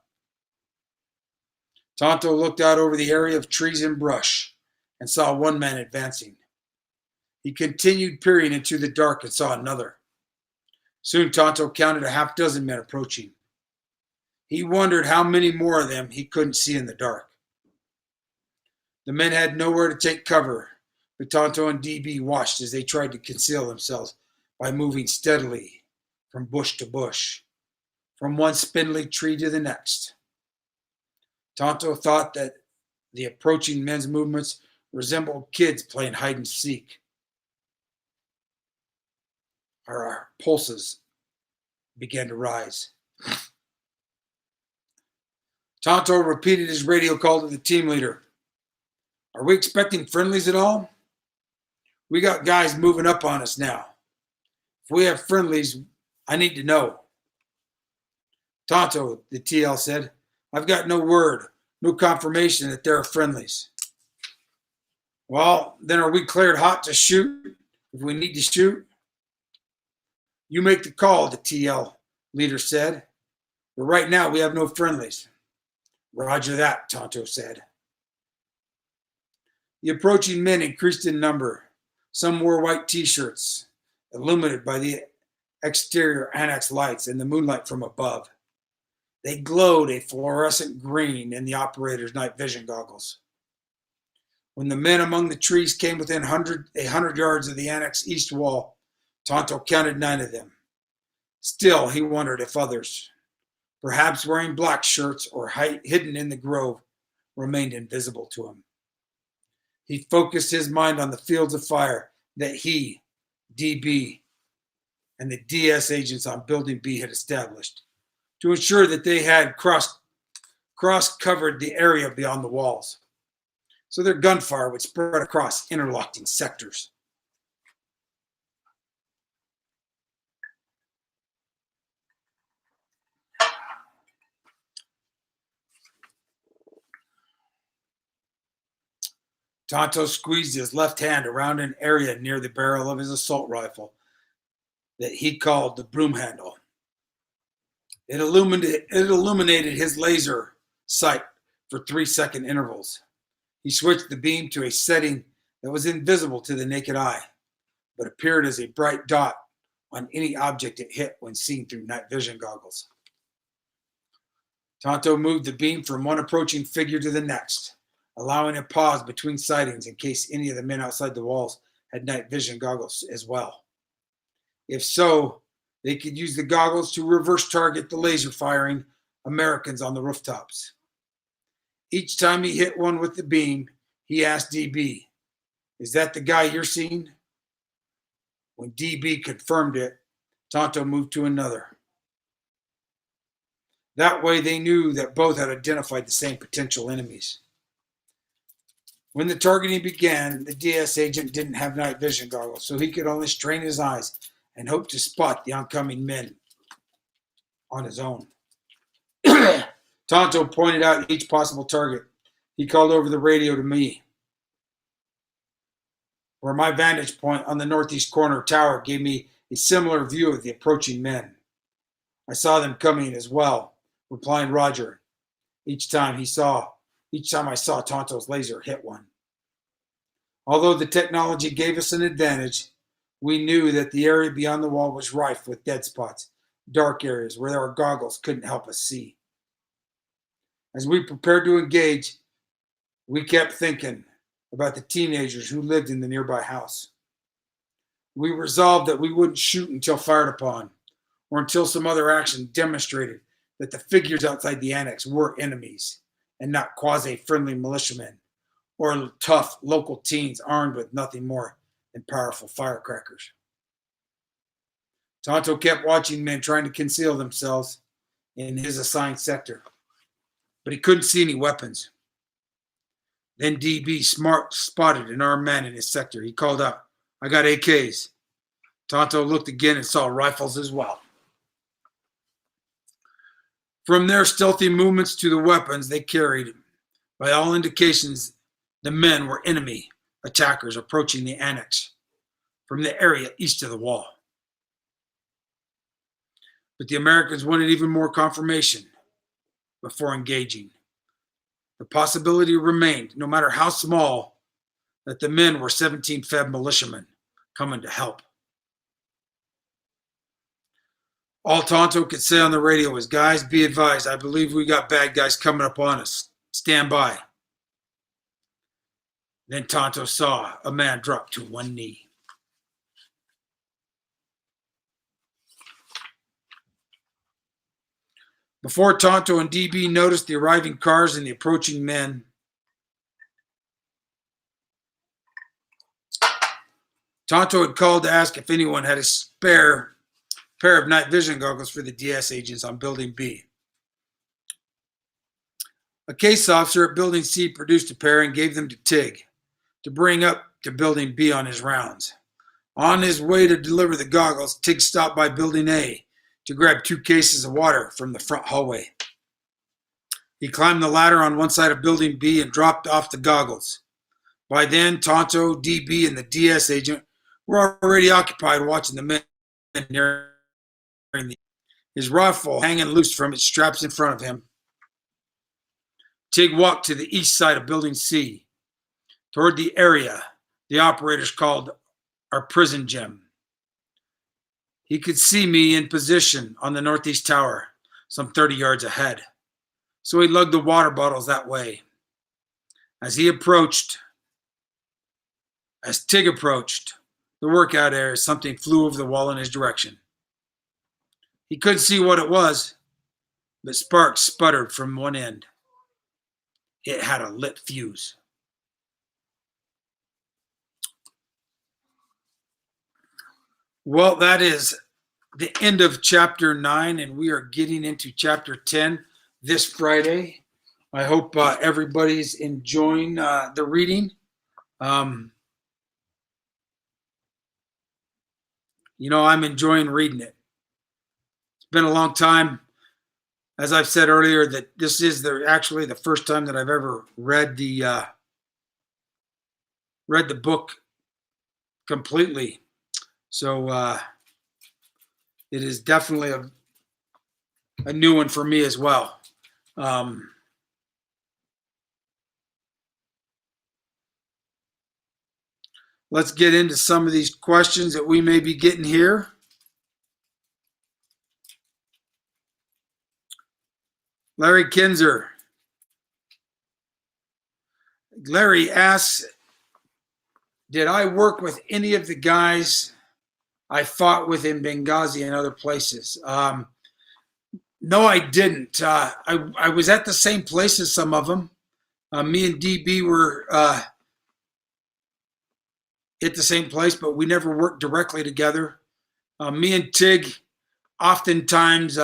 Tonto looked out over the area of trees and brush and saw one man advancing. He continued peering into the dark and saw another. Soon Tonto counted a half dozen men approaching. He wondered how many more of them he couldn't see in the dark. The men had nowhere to take cover, but Tonto and DB watched as they tried to conceal themselves by moving steadily from bush to bush, from one spindly tree to the next. Tonto thought that the approaching men's movements resembled kids playing hide and seek. Our pulses began to rise. Tonto repeated his radio call to the team leader. Are we expecting friendlies at all? We got guys moving up on us now. If we have friendlies, I need to know. Tonto, the TL said, I've got no word, no confirmation that there are friendlies. Well, then are we cleared hot to shoot if we need to shoot? You make the call, the TL leader said. But right now we have no friendlies. Roger that, Tonto said. The approaching men increased in number. Some wore white t-shirts, illuminated by the exterior annex lights and the moonlight from above. They glowed a fluorescent green in the operator's night vision goggles. When the men among the trees came within 100 yards of the annex east wall, Tonto counted 9 of them. Still, he wondered if others, perhaps wearing black shirts or hidden in the grove, remained invisible to him. He focused his mind on the fields of fire that he, DB, and the DS agents on Building B had established to ensure that they had cross-covered the area beyond the walls, so their gunfire would spread across interlocking sectors. Tonto squeezed his left hand around an area near the barrel of his assault rifle that he called the broom handle. It illuminated his laser sight for 3-second intervals. He switched the beam to a setting that was invisible to the naked eye, but appeared as a bright dot on any object it hit when seen through night vision goggles. Tonto moved the beam from one approaching figure to the next, allowing a pause between sightings in case any of the men outside the walls had night vision goggles as well. If so, they could use the goggles to reverse target the laser firing Americans on the rooftops. Each time he hit one with the beam, he asked DB, "Is that the guy you're seeing?" When DB confirmed it, Tonto moved to another. That way they knew that both had identified the same potential enemies. When the targeting began, the DS agent didn't have night vision goggles, so he could only strain his eyes and hope to spot the oncoming men on his own. Tonto pointed out each possible target. He called over the radio to me, where my vantage point on the northeast corner tower gave me a similar view of the approaching men. I saw them coming as well, replying Roger each time I saw Tonto's laser hit one. Although the technology gave us an advantage, we knew that the area beyond the wall was rife with dead spots, dark areas where our goggles couldn't help us see. As we prepared to engage, we kept thinking about the teenagers who lived in the nearby house. We resolved that we wouldn't shoot until fired upon, or until some other action demonstrated that the figures outside the annex were enemies, and not quasi-friendly militiamen, or tough local teens armed with nothing more than powerful firecrackers. Tonto kept watching men trying to conceal themselves in his assigned sector, but he couldn't see any weapons. Then DB spotted an armed man in his sector. He called out, "I got AKs." Tonto looked again and saw rifles as well. From their stealthy movements to the weapons they carried, by all indications, the men were enemy attackers approaching the annex from the area east of the wall. But the Americans wanted even more confirmation before engaging. The possibility remained, no matter how small, that the men were 17 Feb militiamen coming to help. All Tonto could say on the radio was, "Guys, be advised, I believe we got bad guys coming up on us. Stand by." Then Tonto saw a man drop to one knee. Before Tonto and DB noticed the arriving cars and the approaching men, Tonto had called to ask if anyone had a spare pair of night vision goggles for the DS agents on Building B. A case officer at Building C produced a pair and gave them to Tig to bring up to Building B on his rounds. On his way to deliver the goggles, Tig stopped by Building A to grab 2 cases of water from the front hallway. He climbed the ladder on one side of Building B and dropped off the goggles. By then, Tonto, DB, and the DS agent were already occupied watching the men nearing his rifle hanging loose from its straps in front of him. Tig walked to the east side of Building C, toward the area the operators called our prison gym. He could see me in position on the northeast tower, some 30 yards ahead, so he lugged the water bottles that way. As Tig approached the workout area, something flew over the wall in his direction. He couldn't see what it was, but sparks sputtered from one end. It had a lit fuse. Well, that is the end of chapter 9, and we are getting into chapter 10 this Friday. I hope everybody's enjoying the reading. I'm enjoying reading it. It's been a long time. As I've said earlier, that this is actually the first time that I've ever read the book completely. So it is definitely a new one for me as well. Let's get into some of these questions that we may be getting here. Larry Kinzer. Larry asks, did I work with any of the guys I fought with in Benghazi and other places? No, I didn't. I was at the same place as some of them. Me and DB were at the same place, but we never worked directly together. Me and Tig, oftentimes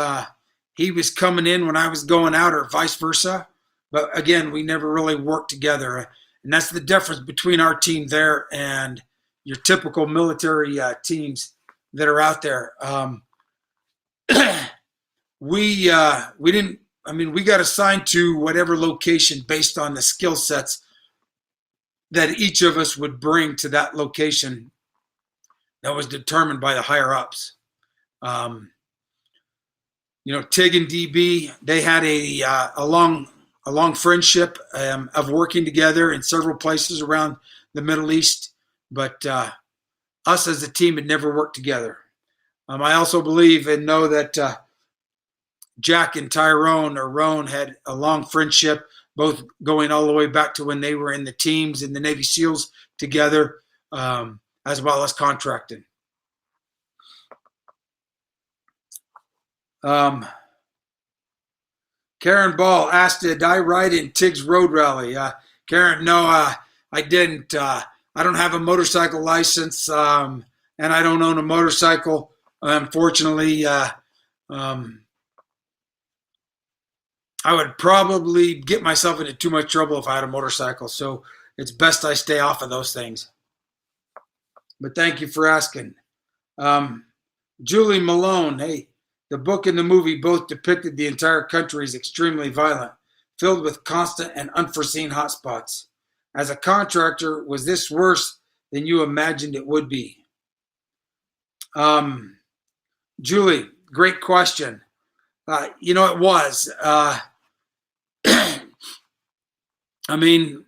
he was coming in when I was going out or vice versa. But again, we never really worked together. And that's the difference between our team there and your typical military teams that are out there. We didn't, I mean, we got assigned to whatever location based on the skill sets that each of us would bring to that location that was determined by the higher ups. Tig and DB, they had a long friendship of working together in several places around the Middle East, but us as a team had never worked together. I also believe and know that Jack and Tyrone or Roan had a long friendship, both going all the way back to when they were in the teams in the Navy SEALs together, as well as contracting. Karen Ball asked, did I ride in Tig's Road Rally? Karen, no, I didn't. I don't have a motorcycle license, and I don't own a motorcycle. Unfortunately, I would probably get myself into too much trouble if I had a motorcycle. So it's best I stay off of those things. But thank you for asking. Julie Malone, hey, the book and the movie both depicted the entire country as extremely violent, filled with constant and unforeseen hotspots. As a contractor, was this worse than you imagined it would be? Julie, great question. It was. I mean,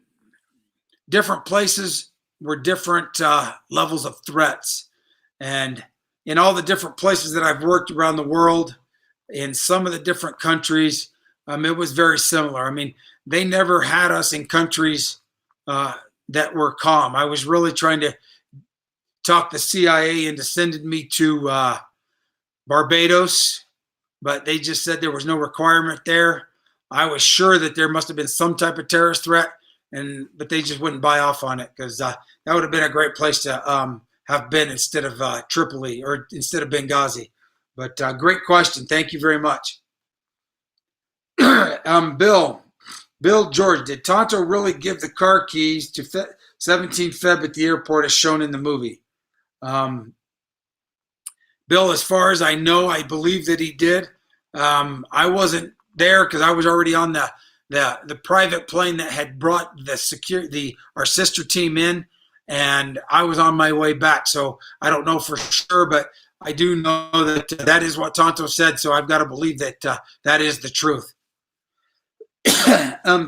different places were different levels of threats. And in all the different places that I've worked around the world, in some of the different countries, it was very similar. I mean, they never had us in countries that were calm. I was really trying to talk the CIA into sending me to Barbados, but they just said there was no requirement there. I was sure that there must have been some type of terrorist threat, but they just wouldn't buy off on it because that would have been a great place to have been instead of Tripoli or instead of Benghazi. But great question. Thank you very much. Bill George, did Tonto really give the car keys to 17 Feb at the airport as shown in the movie? Bill, as far as I know, I believe that he did. I wasn't there because I was already on the private plane that had brought our sister team in, and I was on my way back. So I don't know for sure, but I do know that that is what Tonto said. So I've got to believe that that is the truth.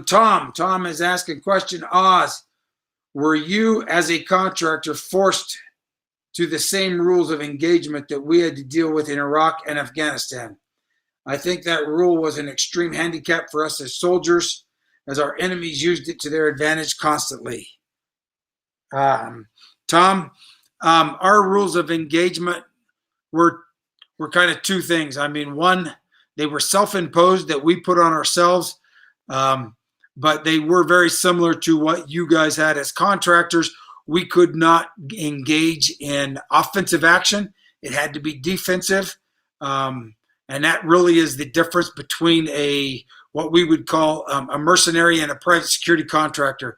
Tom is asking a question. Oz, were you as a contractor forced to the same rules of engagement that we had to deal with in Iraq and Afghanistan? I think that rule was an extreme handicap for us as soldiers, as our enemies used it to their advantage constantly. Tom, our rules of engagement were kind of two things. I mean, one, they were self-imposed that we put on ourselves, but they were very similar to what you guys had as contractors. We could not engage in offensive action. It had to be defensive. And that really is the difference between what we would call a mercenary and a private security contractor.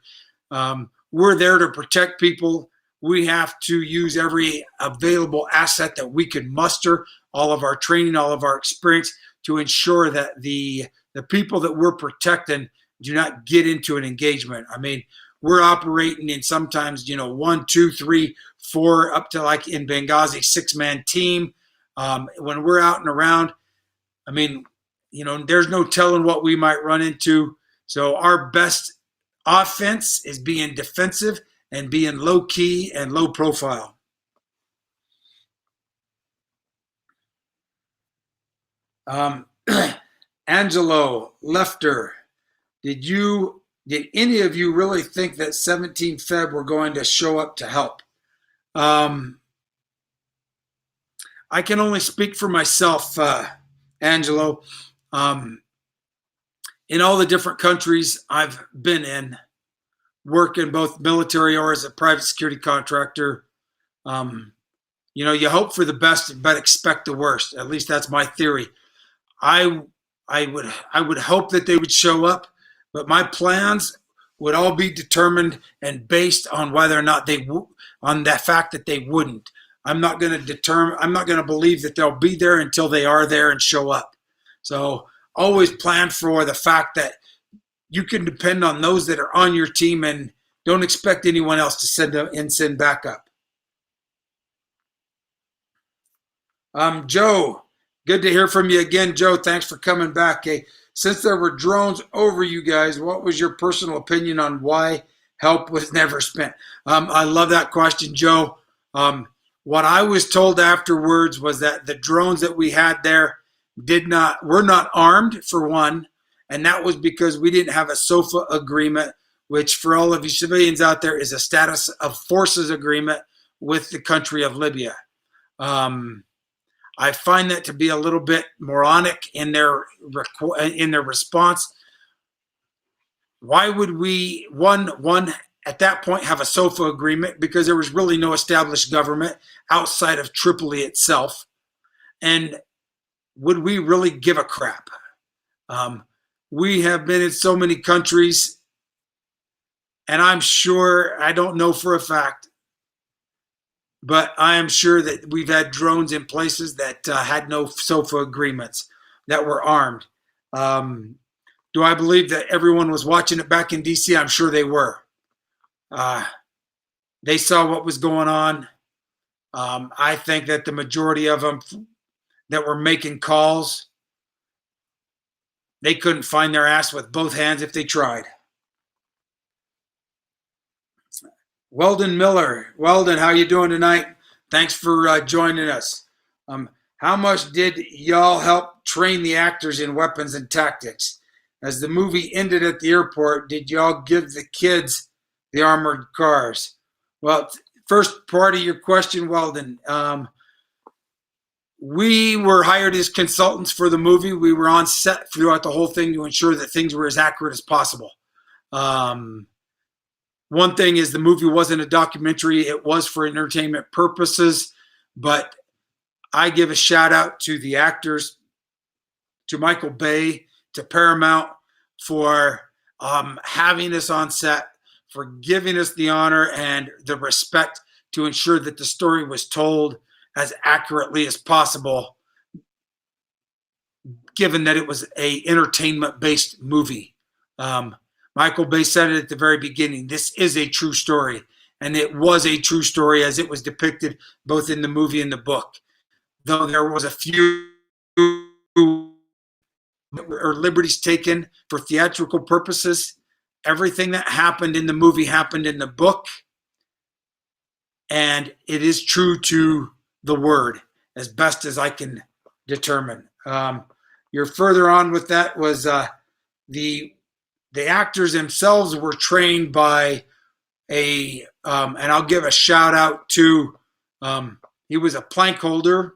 We're there to protect people. We have to use every available asset that we can muster, all of our training, all of our experience, to ensure that the people that we're protecting do not get into an engagement. I mean, we're operating in sometimes, 1, 2, 3, 4, up to like in Benghazi, 6-man team. When we're out and around, I mean, there's no telling what we might run into. So our best offense is being defensive and being low key and low profile. Angelo Lefter, did any of you really think that 17 Feb were going to show up to help? I can only speak for myself, Angelo. In all the different countries I've been in, working both military or as a private security contractor, you hope for the best but expect the worst. At least that's my theory. I would hope that they would show up, but my plans would all be determined and based on whether or not on the fact that they wouldn't. I'm not going to believe that they'll be there until they are there and show up. So always plan for the fact that you can depend on those that are on your team and don't expect anyone else to send backup. Joe, good to hear from you again, Joe. Thanks for coming back. Hey, since there were drones over you guys, what was your personal opinion on why help was never spent? I love that question, Joe. What I was told afterwards was that the drones that we had there were not armed, for one, and that was because we didn't have a SOFA agreement, which for all of you civilians out there is a status of forces agreement with the country of Libya. I find that to be a little bit moronic in their response. Why would we one at that point have a SOFA agreement? Because there was really no established government outside of Tripoli itself, and would we really give a crap? We have been in so many countries, and I'm sure, I don't know for a fact, but I am sure that we've had drones in places that had no SOFA agreements, that were armed. Do I believe that everyone was watching it back in DC? I'm sure they were. They saw what was going on. I think that the majority of them that were making calls, they couldn't find their ass with both hands if they tried. Weldon Miller. Weldon, how you doing tonight? Thanks for joining us. How much did y'all help train the actors in weapons and tactics? As the movie ended at the airport, did y'all give the kids the armored cars? Well, first part of your question, Weldon. We were hired as consultants for the movie. We were on set throughout the whole thing to ensure that things were as accurate as possible. One thing is the movie wasn't a documentary. It was for entertainment purposes, but I give a shout out to the actors, to Michael Bay, to Paramount for having us on set, for giving us the honor and the respect to ensure that the story was told as accurately as possible, given that it was a entertainment-based movie. Michael Bay said it at the very beginning. This is a true story, and it was a true story as it was depicted both in the movie and the book. Though there was a few liberties taken for theatrical purposes, everything that happened in the movie happened in the book, and it is true to the word as best as I can determine. You're further on with that was the actors themselves were trained by and I'll give a shout out to, he was a plank holder.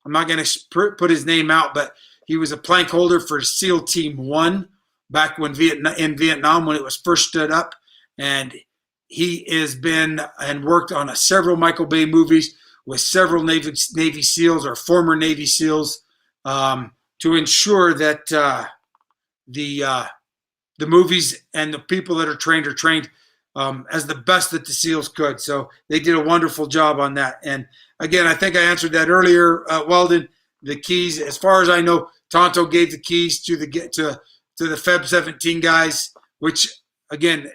I'm not going to put his name out, but he was a plank holder for SEAL Team 1 back in Vietnam when it was first stood up. And he has been and worked on several Michael Bay movies with several Navy SEALs or former Navy SEALs to ensure that the movies and the people that are trained as the best that the SEALs could. So they did a wonderful job on that. And again, I think I answered that earlier, Weldon. The keys, as far as I know, Tonto gave the keys to the Feb 17 guys, which again,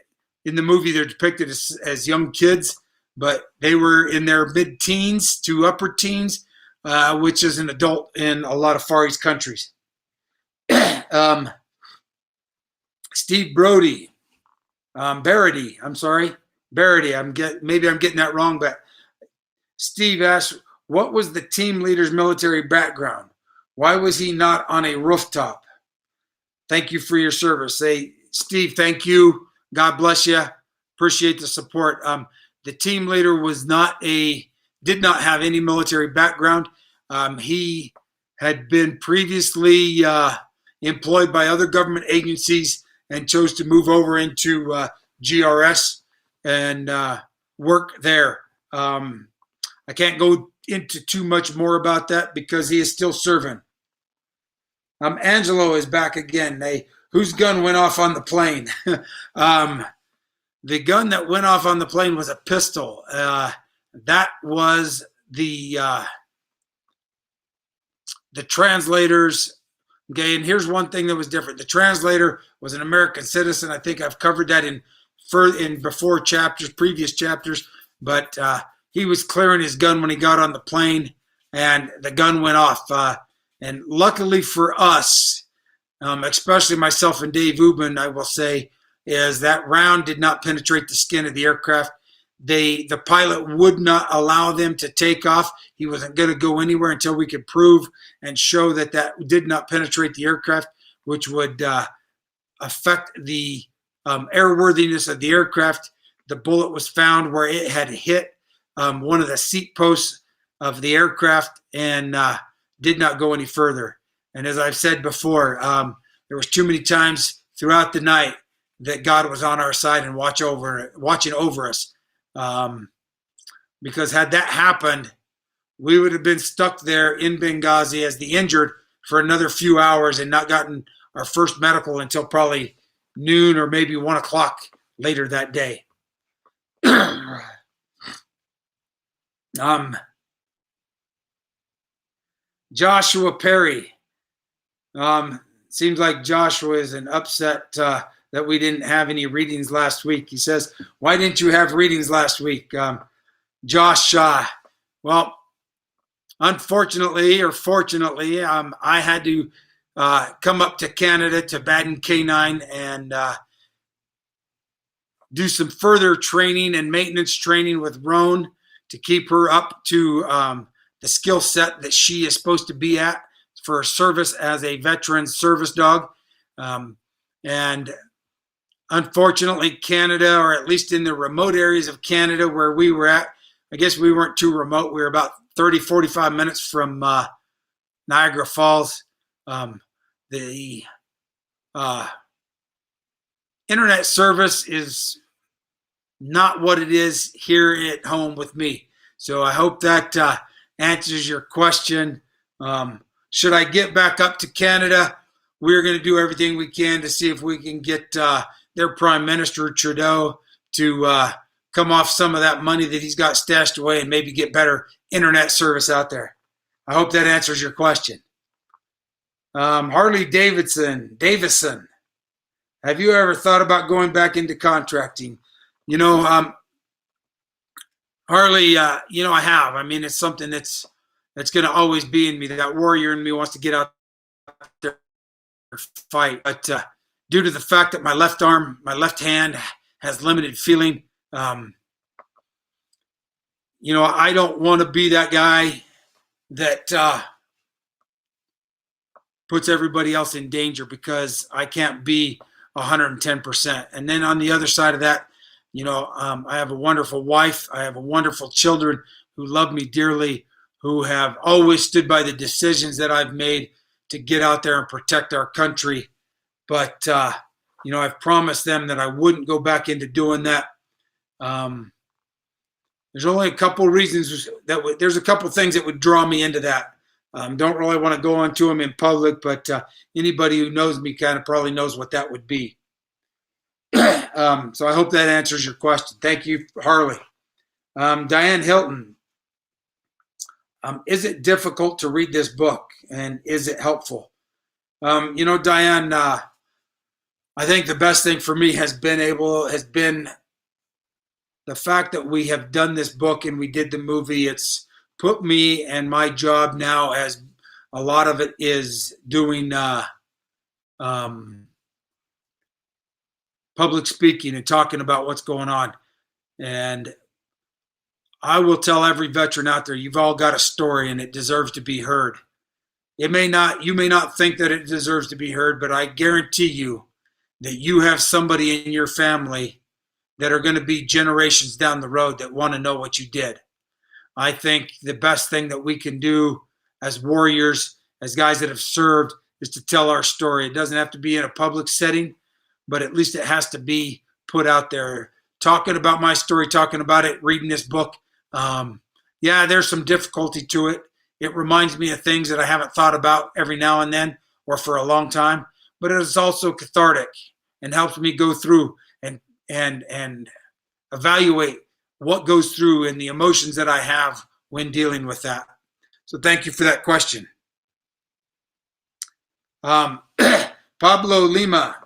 in the movie they're depicted as young kids, but they were in their mid-teens to upper teens, which is an adult in a lot of Far East countries. Steve Brody, Barity, I'm sorry, Barity. Maybe I'm getting that wrong, but Steve asked, what was the team leader's military background? Why was he not on a rooftop? Thank you for your service. Say, Steve, thank you. God bless you. Appreciate the support. The team leader did not have any military background. He had been previously employed by other government agencies and chose to move over into GRS and work there. I can't go into too much more about that because he is still serving. Angelo is back again. Whose gun went off on the plane? The gun that went off on the plane was a pistol. That was the translators. Okay, and here's one thing that was different. The translator was an American citizen. I think I've covered that in previous chapters. But he was clearing his gun when he got on the plane, and the gun went off. And luckily for us, especially myself and Dave Ubben, I will say, is that round did not penetrate the skin of the aircraft. The pilot would not allow them to take off. He wasn't going to go anywhere until we could prove and show that did not penetrate the aircraft, which would affect the airworthiness of the aircraft. The bullet was found where it had hit one of the seat posts of the aircraft and did not go any further. And as I've said before, there was too many times throughout the night that God was on our side and watching over us. Because had that happened, we would have been stuck there in Benghazi as the injured for another few hours and not gotten our first medical until probably noon or maybe 1 o'clock later that day. Joshua Perry. Seems like Joshua is an upset that we didn't have any readings last week. He says, why didn't you have readings last week? Josh, well, unfortunately or fortunately, I had to come up to Canada to Baden K9 and do some further training and maintenance training with Roan to keep her up to the skill set that she is supposed to be at for service as a veteran service dog. And unfortunately, Canada, or at least in the remote areas of Canada where we were at, I guess we weren't too remote. We were about 30, 45 minutes from Niagara Falls. The internet service is not what it is here at home with me. So I hope that answers your question. Should I get back up to Canada? We're going to do everything we can to see if we can get their Prime Minister, Trudeau, to come off some of that money that he's got stashed away and maybe get better internet service out there. I hope that answers your question. Harley Davison, have you ever thought about going back into contracting? You know, Harley, I have. I mean, it's something that's going to always be in me. That warrior in me wants to get out there and fight. But due to the fact that my left hand has limited feeling, I don't want to be that guy that puts everybody else in danger because I can't be 110%. And then on the other side of that, I have a wonderful wife. I have wonderful children who love me dearly, who have always stood by the decisions that I've made to get out there and protect our country. But, I've promised them that I wouldn't go back into doing that. There's only a couple reasons there's a couple things that would draw me into that. Don't really want to go into them in public, but anybody who knows me kind of probably knows what that would be. So I hope that answers your question. Thank you, Harley. Diane Hilton. Is it difficult to read this book, and is it helpful? Diane, I think the best thing for me has been the fact that we have done this book and we did the movie. It's put me and my job now, as a lot of it is doing public speaking and talking about what's going on. And I will tell every veteran out there, you've all got a story and it deserves to be heard. you may not think that it deserves to be heard, but I guarantee you that you have somebody in your family that are going to be generations down the road that want to know what you did. I think the best thing that we can do as warriors, as guys that have served, is to tell our story. It doesn't have to be in a public setting, but at least it has to be put out there. Talking about my story, talking about it, reading this book. Yeah, there's some difficulty to it. It reminds me of things that I haven't thought about every now and then or for a long time, but it is also cathartic and helps me go through and evaluate what goes through and the emotions that I have when dealing with that. So thank you for that question. Pablo Lima,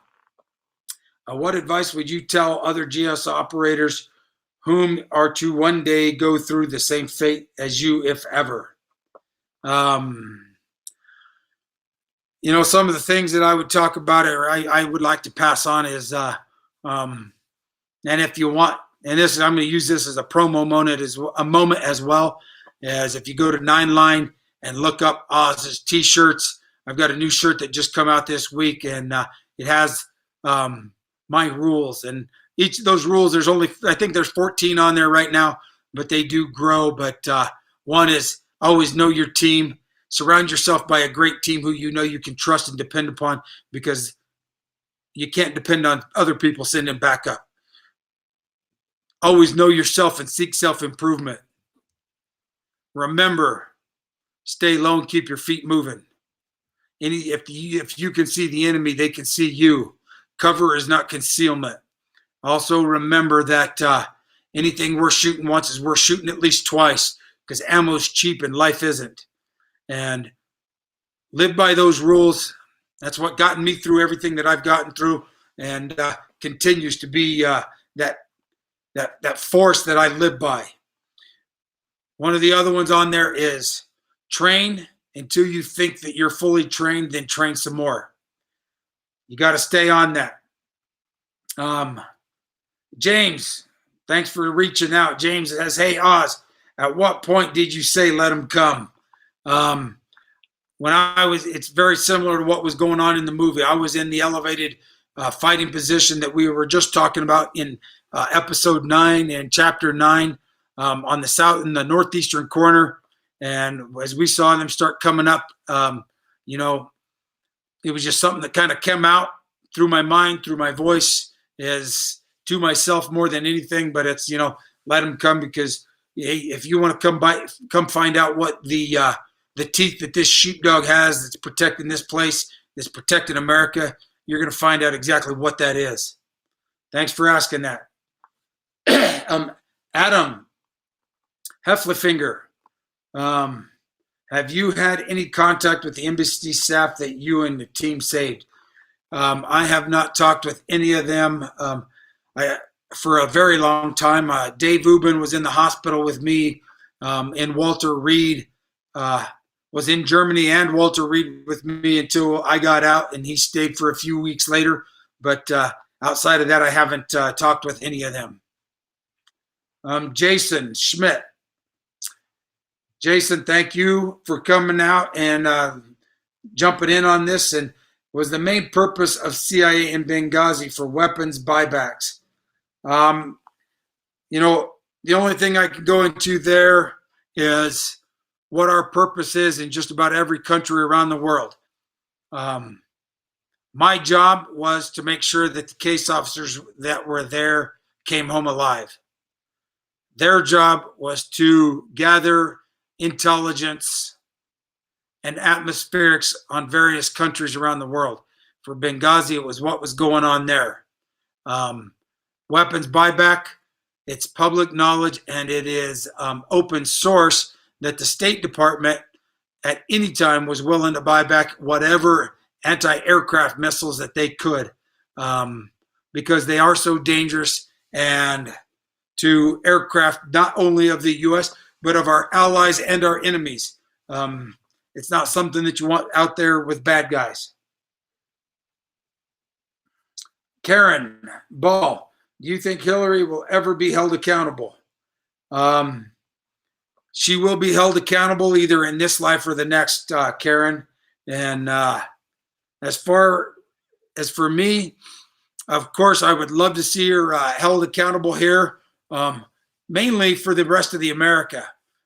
what advice would you tell other GS operators whom are to one day go through the same fate as you, if ever? Some of the things that I would talk about or I would like to pass on is, and if you want, and this I'm going to use this as a promo moment as well, as if you go to Nine Line and look up Oz's t-shirts. I've got a new shirt that just come out this week, and it has my rules. And each of those rules, I think there's 14 on there right now, but they do grow. But one is always know your team. Surround yourself by a great team who you know you can trust and depend upon, because you can't depend on other people sending back up. Always know yourself and seek self-improvement. Remember, stay low and keep your feet moving. If you can see the enemy, they can see you. Cover is not concealment. Also remember that anything worth shooting once is worth shooting at least twice, because ammo is cheap and life isn't. And live by those rules. That's what gotten me through everything that I've gotten through, and continues to be that force that I live by. One of the other ones on there is train until you think that you're fully trained, then train some more. You got to stay on that. James, thanks for reaching out. James says, hey, Oz, at what point did you say let them come? It's very similar to what was going on in the movie. I was in the elevated fighting position that we were just talking about in episode 9 and chapter 9 on in the northeastern corner. And as we saw them start coming up, it was just something that kind of came out through my mind, through my voice, is to myself more than anything. But it's, let them come, because if you want to come find out what the teeth that this sheepdog has that's protecting this place, that's protecting America, you're going to find out exactly what that is. Thanks for asking that. Adam Heflifinger, have you had any contact with the embassy staff that you and the team saved? I have not talked with any of them for a very long time. Dave Ubben was in the hospital with me, and Walter Reed was in Germany, and Walter Reed with me until I got out, and he stayed for a few weeks later. But outside of that, I haven't talked with any of them. Jason Schmidt. Jason, thank you for coming out and jumping in on this. And was the main purpose of CIA in Benghazi for weapons buybacks? The only thing I can go into there is what our purpose is in just about every country around the world. My job was to make sure that the case officers that were there came home alive. Their job was to gather intelligence and atmospherics on various countries around the world. For Benghazi, it was what was going on there. Weapons buyback, it's public knowledge, and it is open source that the State Department at any time was willing to buy back whatever anti-aircraft missiles that they could, because they are so dangerous, and to aircraft not only of the U.S., but of our allies and our enemies. It's not something that you want out there with bad guys. Karen Ball, do you think Hillary will ever be held accountable? She will be held accountable either in this life or the next, Karen. And as far as for me, of course, I would love to see her held accountable here, mainly for the rest of the America,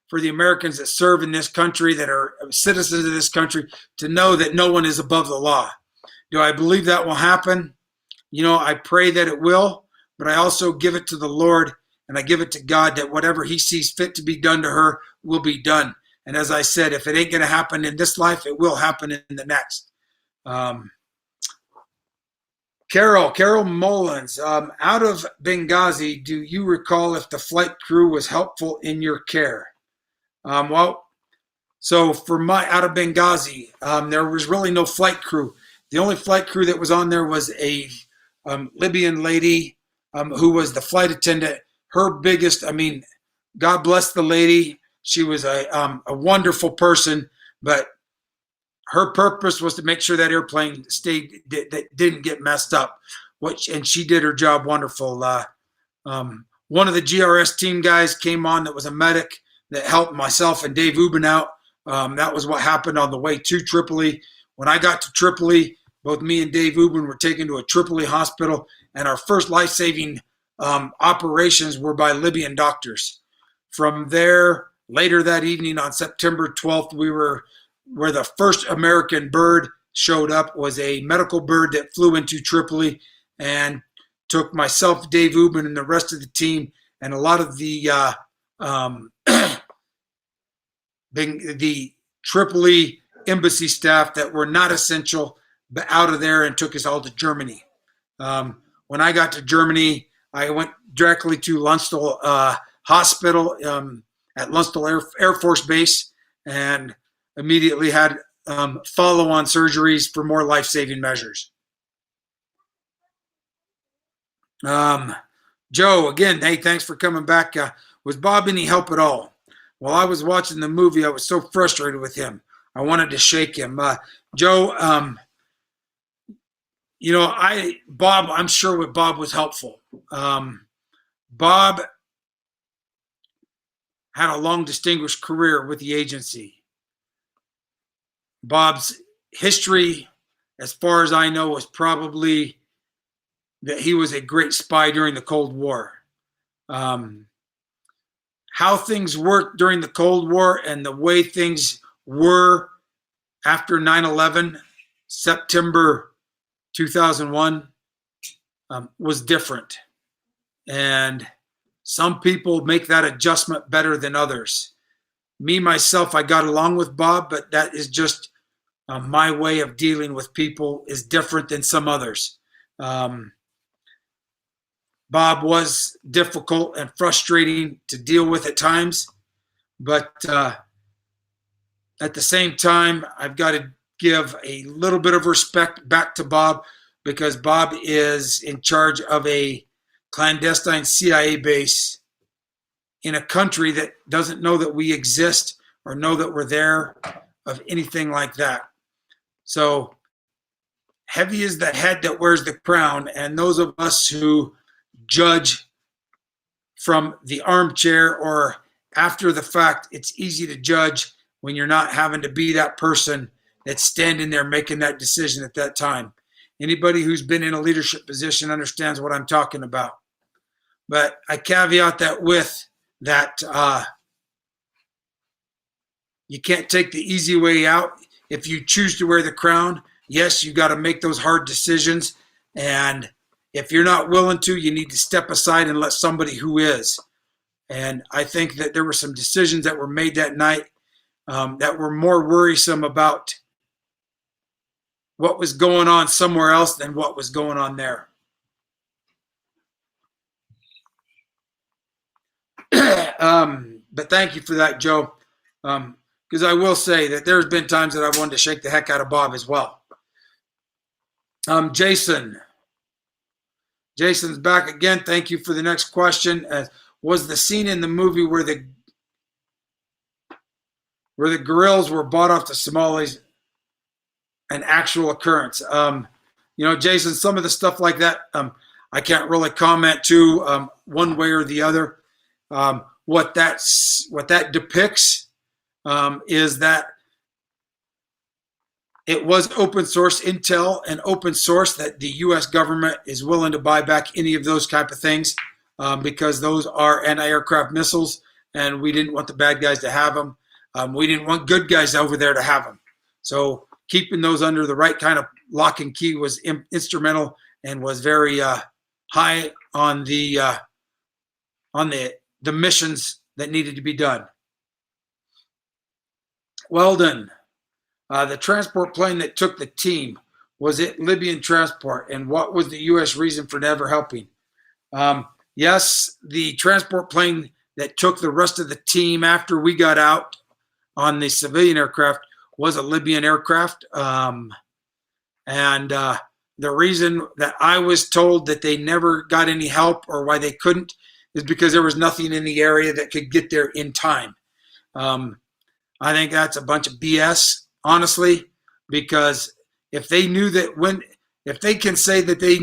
for the Americans that serve in this country, that are citizens of this country, to know that no one is above the law. Do I believe that will happen? I pray that it will, but I also give it to the Lord, and I give it to God that whatever he sees fit to be done to her will be done. And as I said, if it ain't going to happen in this life, it will happen in the next. Carol Mullins, out of Benghazi, do you recall if the flight crew was helpful in your care? So for my out of Benghazi, there was really no flight crew. The only flight crew that was on there was a Libyan lady who was the flight attendant. Her biggest, God bless the lady. She was a wonderful person, but her purpose was to make sure that airplane that didn't get messed up, and she did her job wonderful. One of the GRS team guys came on that was a medic that helped myself and Dave Ubben out. That was what happened on the way to Tripoli. When I got to Tripoli, both me and Dave Ubben were taken to a Tripoli hospital, and our first life-saving operations were by Libyan doctors. From there, later that evening on September 12th, we were where the first American bird showed up was a medical bird that flew into Tripoli and took myself, Dave Ubben, and the rest of the team, and a lot of the the Tripoli embassy staff that were not essential, but out of there, and took us all to Germany. When I got to Germany, I went directly to Lunstel Hospital at Lunstel Air Force Base, and immediately had follow-on surgeries for more life-saving measures. Joe, again, hey, thanks for coming back. Was Bob any help at all? While I was watching the movie, I was so frustrated with him. I wanted to shake him. Joe, Bob, I'm sure what Bob was helpful. Bob had a long, distinguished career with the agency. Bob's history, as far as I know, was probably that he was a great spy during the Cold War. How things worked during the Cold War and the way things were after 9/11, September 2001, was different. And some people make that adjustment better than others. Me, myself, I got along with Bob, but that is just my way of dealing with people is different than some others. Bob was difficult and frustrating to deal with at times, but at the same time, I've got to give a little bit of respect back to Bob, because Bob is in charge of a clandestine CIA base in a country that doesn't know that we exist or know that we're there, of anything like that. So heavy is the head that wears the crown, and those of us who judge from the armchair or after the fact, it's easy to judge when you're not having to be that person that's standing there making that decision at that time. Anybody who's been in a leadership position understands what I'm talking about. But I caveat that with that you can't take the easy way out. If you choose to wear the crown, yes, you got to make those hard decisions. And if you're not willing to, you need to step aside and let somebody who is. And I think that there were some decisions that were made that night that were more worrisome about what was going on somewhere else than what was going on there. But thank you for that, Joe. Because I will say that there's been times that I've wanted to shake the heck out of Bob as well. Jason's back again. Thank you for the next question. Was the scene in the movie where the guerrillas were bought off the Somalis an actual occurrence? Jason, some of the stuff like that, I can't really comment to one way or the other. What that depicts is that It was open source intel and open source that the U.S. government is willing to buy back any of those type of things because those are anti-aircraft missiles, and we didn't want the bad guys to have them. We didn't want good guys over there to have them. So keeping those under the right kind of lock and key was instrumental and was very high on the missions that needed to be done. Weldon, the transport plane that took the team, was it Libyan transport? And what was the U.S. reason for never helping? Yes, the transport plane that took the rest of the team after we got out on the civilian aircraft was a Libyan aircraft. And the reason that I was told that they never got any help or why they couldn't is because there was nothing in the area that could get there in time. I think that's a bunch of BS, honestly, because if they knew that if they can say that they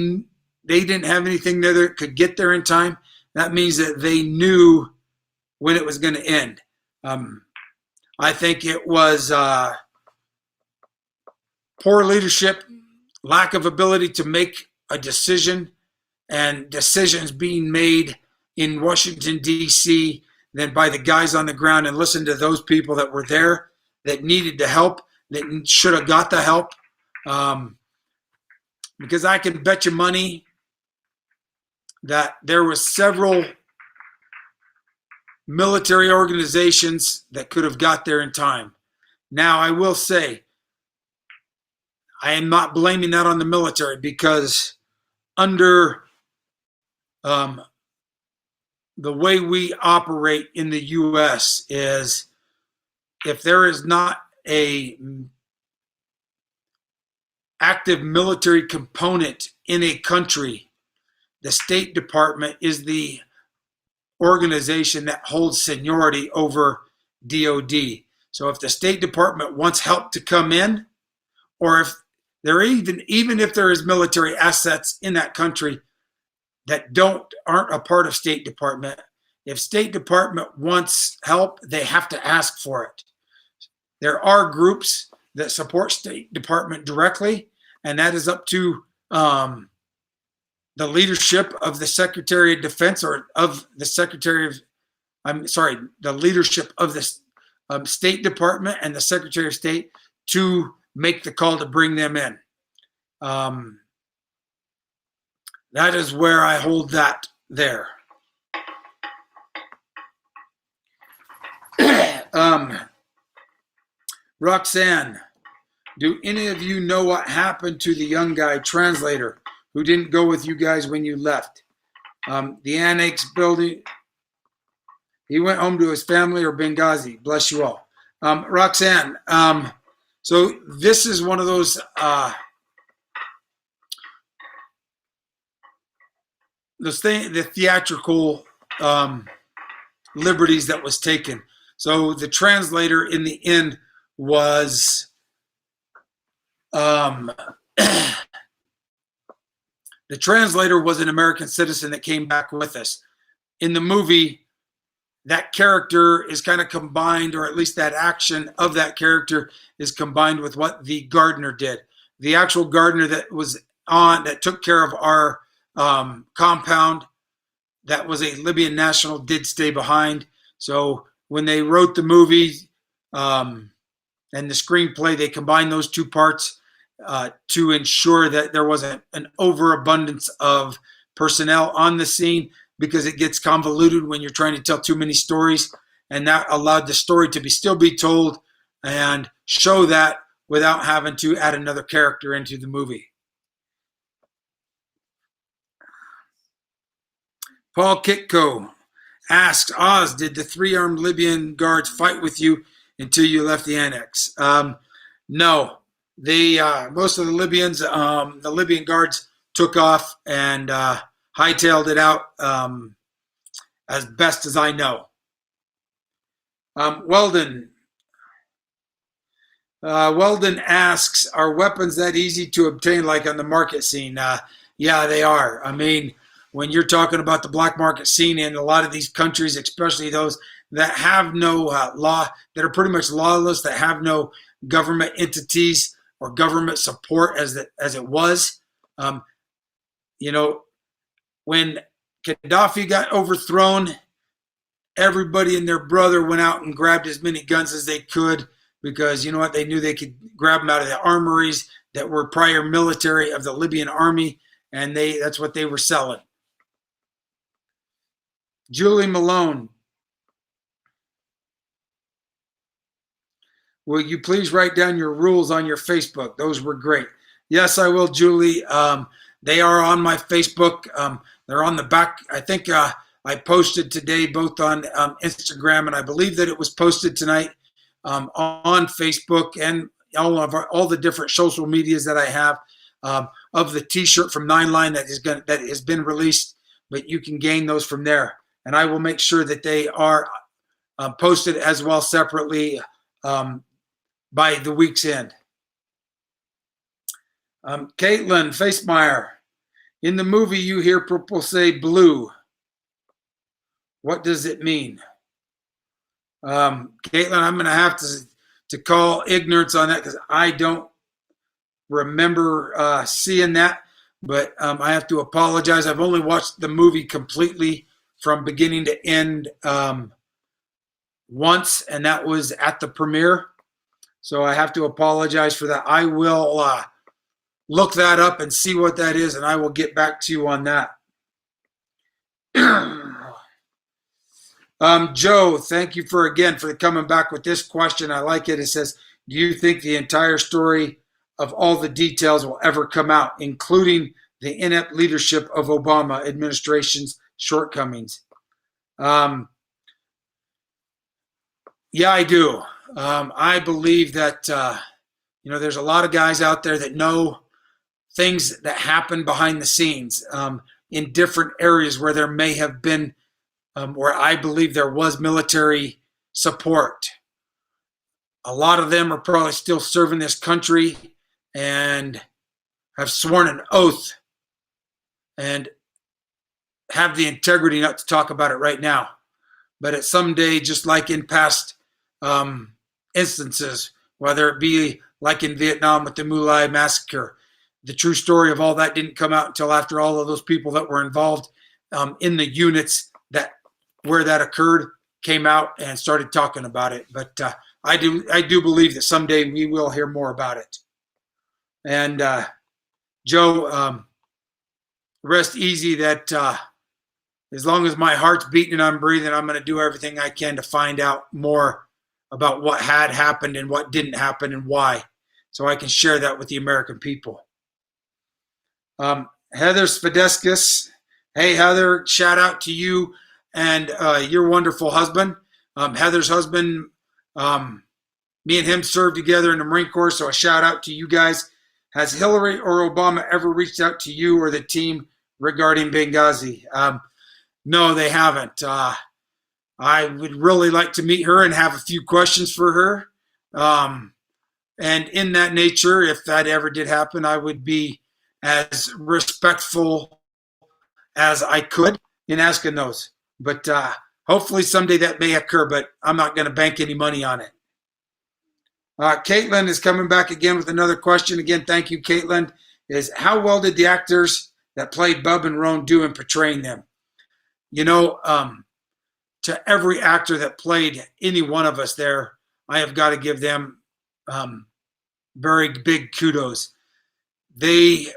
didn't have anything there that could get there in time, that means that they knew when it was going to end. I think it was poor leadership, lack of ability to make a decision, and decisions being made in Washington, D.C., than by the guys on the ground, and listen to those people that were there that needed the help, that should have got the help. Because I can bet you money that there was several military organizations that could have got there in time. Now, I will say, I am not blaming that on the military, because under the way we operate in the U.S. is, if there is not a active military component in a country, the State Department is the organization that holds seniority over DOD. So if the State Department wants help to come in, or if there even if there is military assets in that country that aren't a part of State Department, if State Department wants help, they have to ask for it. There are groups that support State Department directly, and that is up to the leadership of the Secretary of Defense, or of the the leadership of the State Department and the Secretary of State to make the call to bring them in. That is where I hold that there. Roxanne, do any of you know what happened to the young guy translator who didn't go with you guys when you left? The annex building, he went home to his family, or Benghazi. Bless you all. Roxanne, so this is one of those the theatrical liberties that was taken. So the translator in the end was the translator was an American citizen that came back with us. In the movie, that character is kind of combined, or at least that action of that character is combined with what the gardener did. The actual gardener that took care of our compound, that was a Libyan national, did stay behind. So when they wrote the movie and the screenplay, they combined those two parts to ensure that there wasn't an overabundance of personnel on the scene, because it gets convoluted when you're trying to tell too many stories, and that allowed the story to still be told and show that without having to add another character into the movie. Paul Kitko asks, Oz, did the 3-armed Libyan guards fight with you until you left the annex? No. Most of the Libyan guards took off and hightailed it out as best as I know. Weldon asks, are weapons that easy to obtain like on the market scene? Yeah, they are. I mean, when you're talking about the black market scene in a lot of these countries, especially those that have no law, that are pretty much lawless, that have no government entities or government support as it was. You know, when Gaddafi got overthrown, everybody and their brother went out and grabbed as many guns as they could, because you know what? They knew they could grab them out of the armories that were prior military of the Libyan army, and that's what they were selling. Julie Malone, will you please write down your rules on your Facebook? Those were great. Yes, I will, Julie. They are on my Facebook. They're on the back. I think I posted today both on Instagram, and I believe that it was posted tonight on Facebook and all the different social medias that I have of the T-shirt from Nine Line that has been released. But you can gain those from there, and I will make sure that they are posted as well separately by the week's end. Caitlin Facemeyer, in the movie you hear people say blue. What does it mean? Caitlin, I'm going to have to call ignorance on that, because I don't remember seeing that, but I have to apologize. I've only watched the movie completely from beginning to end once, and that was at the premiere. So I have to apologize for that. I will look that up and see what that is, and I will get back to you on that. Joe, thank you for coming back with this question. I like it. It says, do you think the entire story of all the details will ever come out, including the inept leadership of Obama administration's shortcomings? Yeah, I do. I believe that, there's a lot of guys out there that know things that happen behind the scenes in different areas where there may have been, where I believe there was military support. A lot of them are probably still serving this country and have sworn an oath and have the integrity not to talk about it right now. But at someday, just like in past instances, whether it be like in Vietnam with the My Lai massacre, the true story of all that didn't come out until after all of those people that were involved in the units where that occurred came out and started talking about it. But I do believe that someday we will hear more about it. And Joe, rest easy that as long as my heart's beating and I'm breathing, I'm going to do everything I can to find out more about what had happened and what didn't happen and why, so I can share that with the American people. Heather Spadeskis. Hey, Heather, shout out to you and your wonderful husband. Heather's husband, me and him served together in the Marine Corps, so a shout out to you guys. Has Hillary or Obama ever reached out to you or the team regarding Benghazi? No, they haven't. I would really like to meet her and have a few questions for her. And in that nature, if that ever did happen, I would be as respectful as I could in asking those. But hopefully someday that may occur, but I'm not going to bank any money on it. Caitlin is coming back again with another question. Again, thank you, Caitlin. Is how well did the actors that played Bub and Roan do in portraying them? To every actor that played any one of us there, I have got to give them very big kudos. They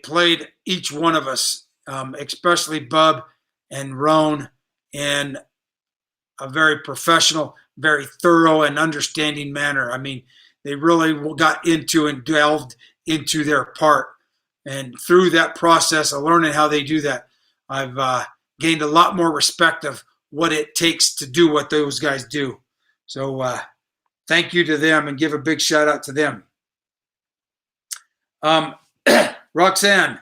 played each one of us, especially Bub and Roan, in a very professional, very thorough and understanding manner. I mean, they really got into and delved into their part. And through that process of learning how they do that, I've gained a lot more respect of what it takes to do what those guys do. So thank you to them and give a big shout out to them. Roxanne,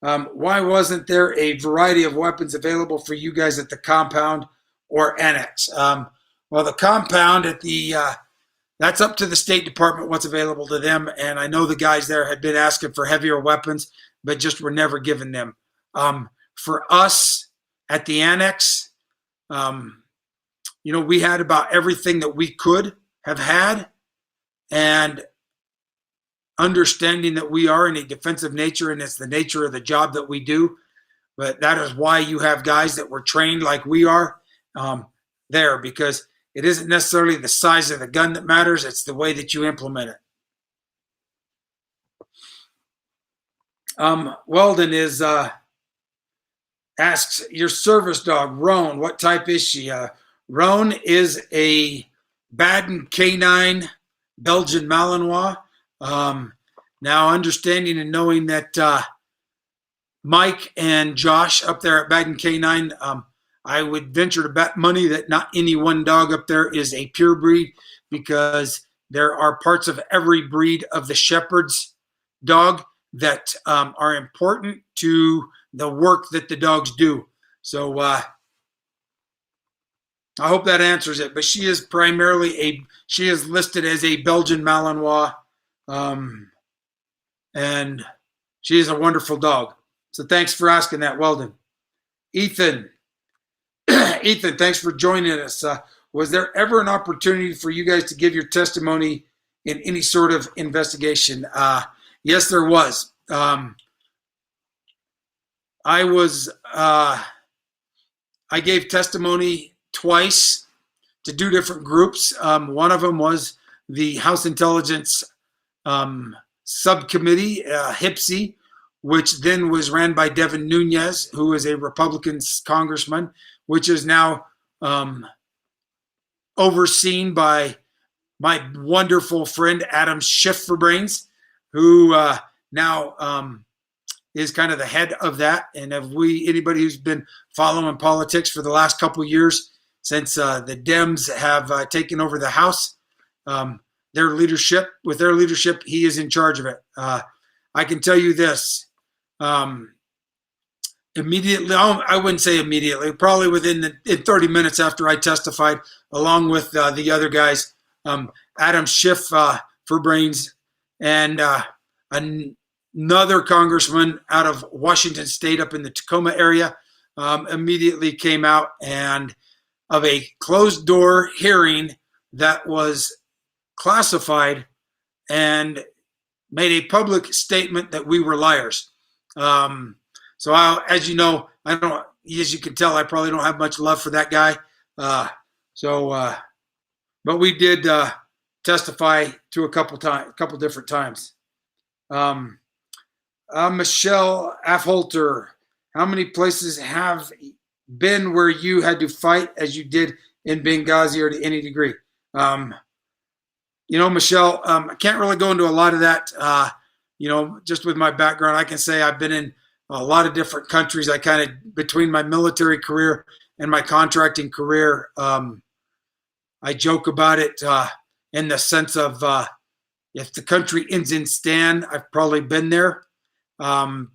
why wasn't there a variety of weapons available for you guys at the compound or annex? Well, the compound at the that's up to the State Department what's available to them, and I know the guys there had been asking for heavier weapons, but just were never given them. For us at the annex, we had about everything that we could have had, and understanding that we are in a defensive nature, and it's the nature of the job that we do. But that is why you have guys that were trained like we are there, because it isn't necessarily the size of the gun that matters. It's the way that you implement it. Weldon asks, your service dog, Roan, what type is she? Roan is a Baden Canine Belgian Malinois. Now, understanding and knowing that Mike and Josh up there at Baden Canine, I would venture to bet money that not any one dog up there is a pure breed, because there are parts of every breed of the shepherd's dog that are important to the work that the dogs do. So I hope that answers it. But she is primarily she is listed as a Belgian Malinois, and she is a wonderful dog. So thanks for asking that, Weldon. Ethan, thanks for joining us. Was there ever an opportunity for you guys to give your testimony in any sort of investigation? Yes, there was. I gave testimony twice to 2 different groups. One of them was the House Intelligence Subcommittee, HIPSI, which then was ran by Devin Nunes, who is a Republican congressman, which is now overseen by my wonderful friend Adam Schiff for Brains, who now is kind of the head of that. And anybody who's been following politics for the last couple of years, since the Dems have taken over the House, with their leadership, he is in charge of it. I can tell you this. Immediately, I wouldn't say immediately, probably within 30 minutes after I testified, along with the other guys, Adam Schiff for Brains, and another congressman out of Washington State up in the Tacoma area, immediately came out and of a closed door hearing that was classified and made a public statement that we were liars. So as you know, as you can tell, I probably don't have much love for that guy. But we did testify to a couple different times. Michelle Afholter, how many places have been where you had to fight as you did in Benghazi, or to any degree? Michelle, I can't really go into a lot of that. Just with my background, I can say I've been in a lot of different countries. I kind of, between my military career and my contracting career, I joke about it in the sense of if the country ends in Stan, I've probably been there. But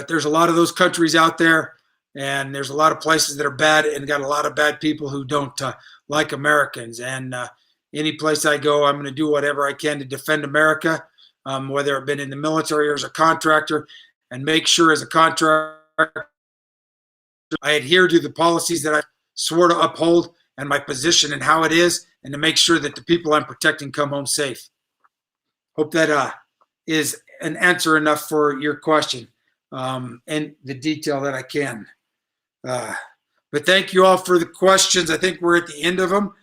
there's a lot of those countries out there, and there's a lot of places that are bad and got a lot of bad people who don't like Americans. And any place I go, I'm going to do whatever I can to defend America, whether I've been in the military or as a contractor, and make sure as a contractor I adhere to the policies that I swore to uphold and my position and how it is, and to make sure that the people I'm protecting come home safe. Hope that is an answer enough for your question and the detail that I can. But thank you all for the questions. I think we're at the end of them.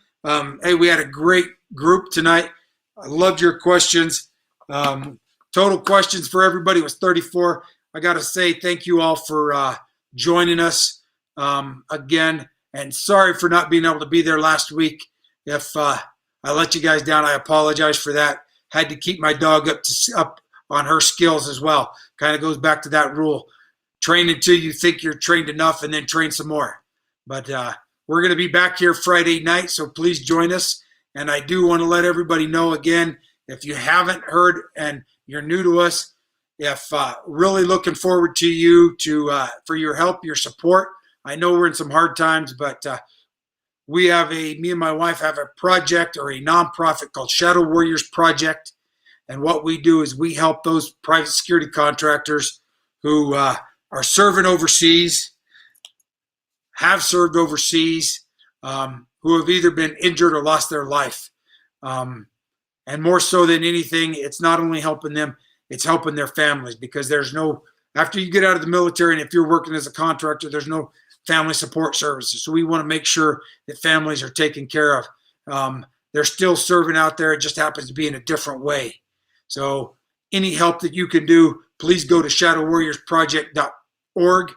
Hey, we had a great group tonight. I loved your questions. Total questions for everybody was 34. I got to say thank you all for joining us again. And sorry for not being able to be there last week. If I let you guys down, I apologize for that. Had to keep my dog up on her skills as well. Kind of goes back to that rule. Train until you think you're trained enough, and then train some more. But we're going to be back here Friday night, so please join us. And I do want to let everybody know again, if you haven't heard and you're new to us, if really looking forward to you for your help, your support. I know we're in some hard times, but me and my wife have a project or a nonprofit called Shadow Warriors Project. And what we do is we help those private security contractors who are serving overseas, have served overseas, who have either been injured or lost their life. And more so than anything, it's not only helping them, it's helping their families, because there's no, after you get out of the military and if you're working as a contractor, there's no family support services. So we want to make sure that families are taken care of. They're still serving out there. It just happens to be in a different way. So any help that you can do, please go to shadowwarriorsproject.org.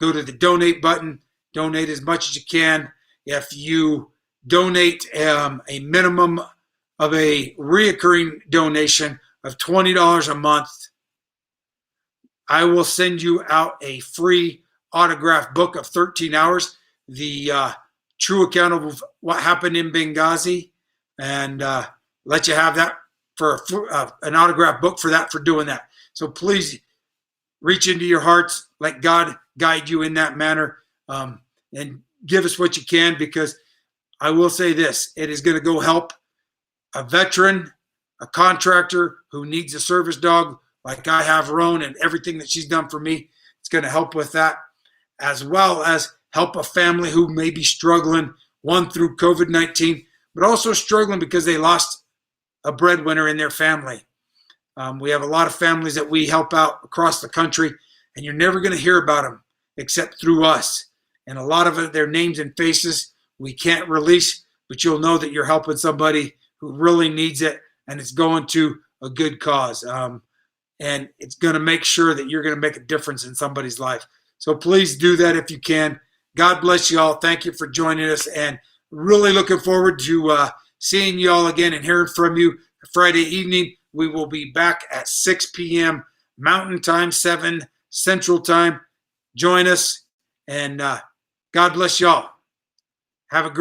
Go to the donate button. Donate as much as you can. If you donate a minimum of a reoccurring donation of $20 a month, I will send you out a free autographed book of 13 hours, the true account of what happened in Benghazi, and let you have that for an autographed book for that, for doing that. So please reach into your hearts, let God guide you in that manner, and give us what you can, because I will say this, it is going to go help a veteran, a contractor who needs a service dog, like I have Roan, and everything that she's done for me. It's going to help with that, as well as help a family who may be struggling, one through COVID-19, but also struggling because they lost a breadwinner in their family. We have a lot of families that we help out across the country, and you're never going to hear about them except through us. And a lot of their names and faces we can't release, but you'll know that you're helping somebody who really needs it, and it's going to a good cause. And it's going to make sure that you're going to make a difference in somebody's life. So please do that if you can. God bless you all. Thank you for joining us, and really looking forward to seeing you all again and hearing from you Friday evening. We will be back at 6 p.m. Mountain Time, 7 Central Time. Join us, and God bless y'all. Have a great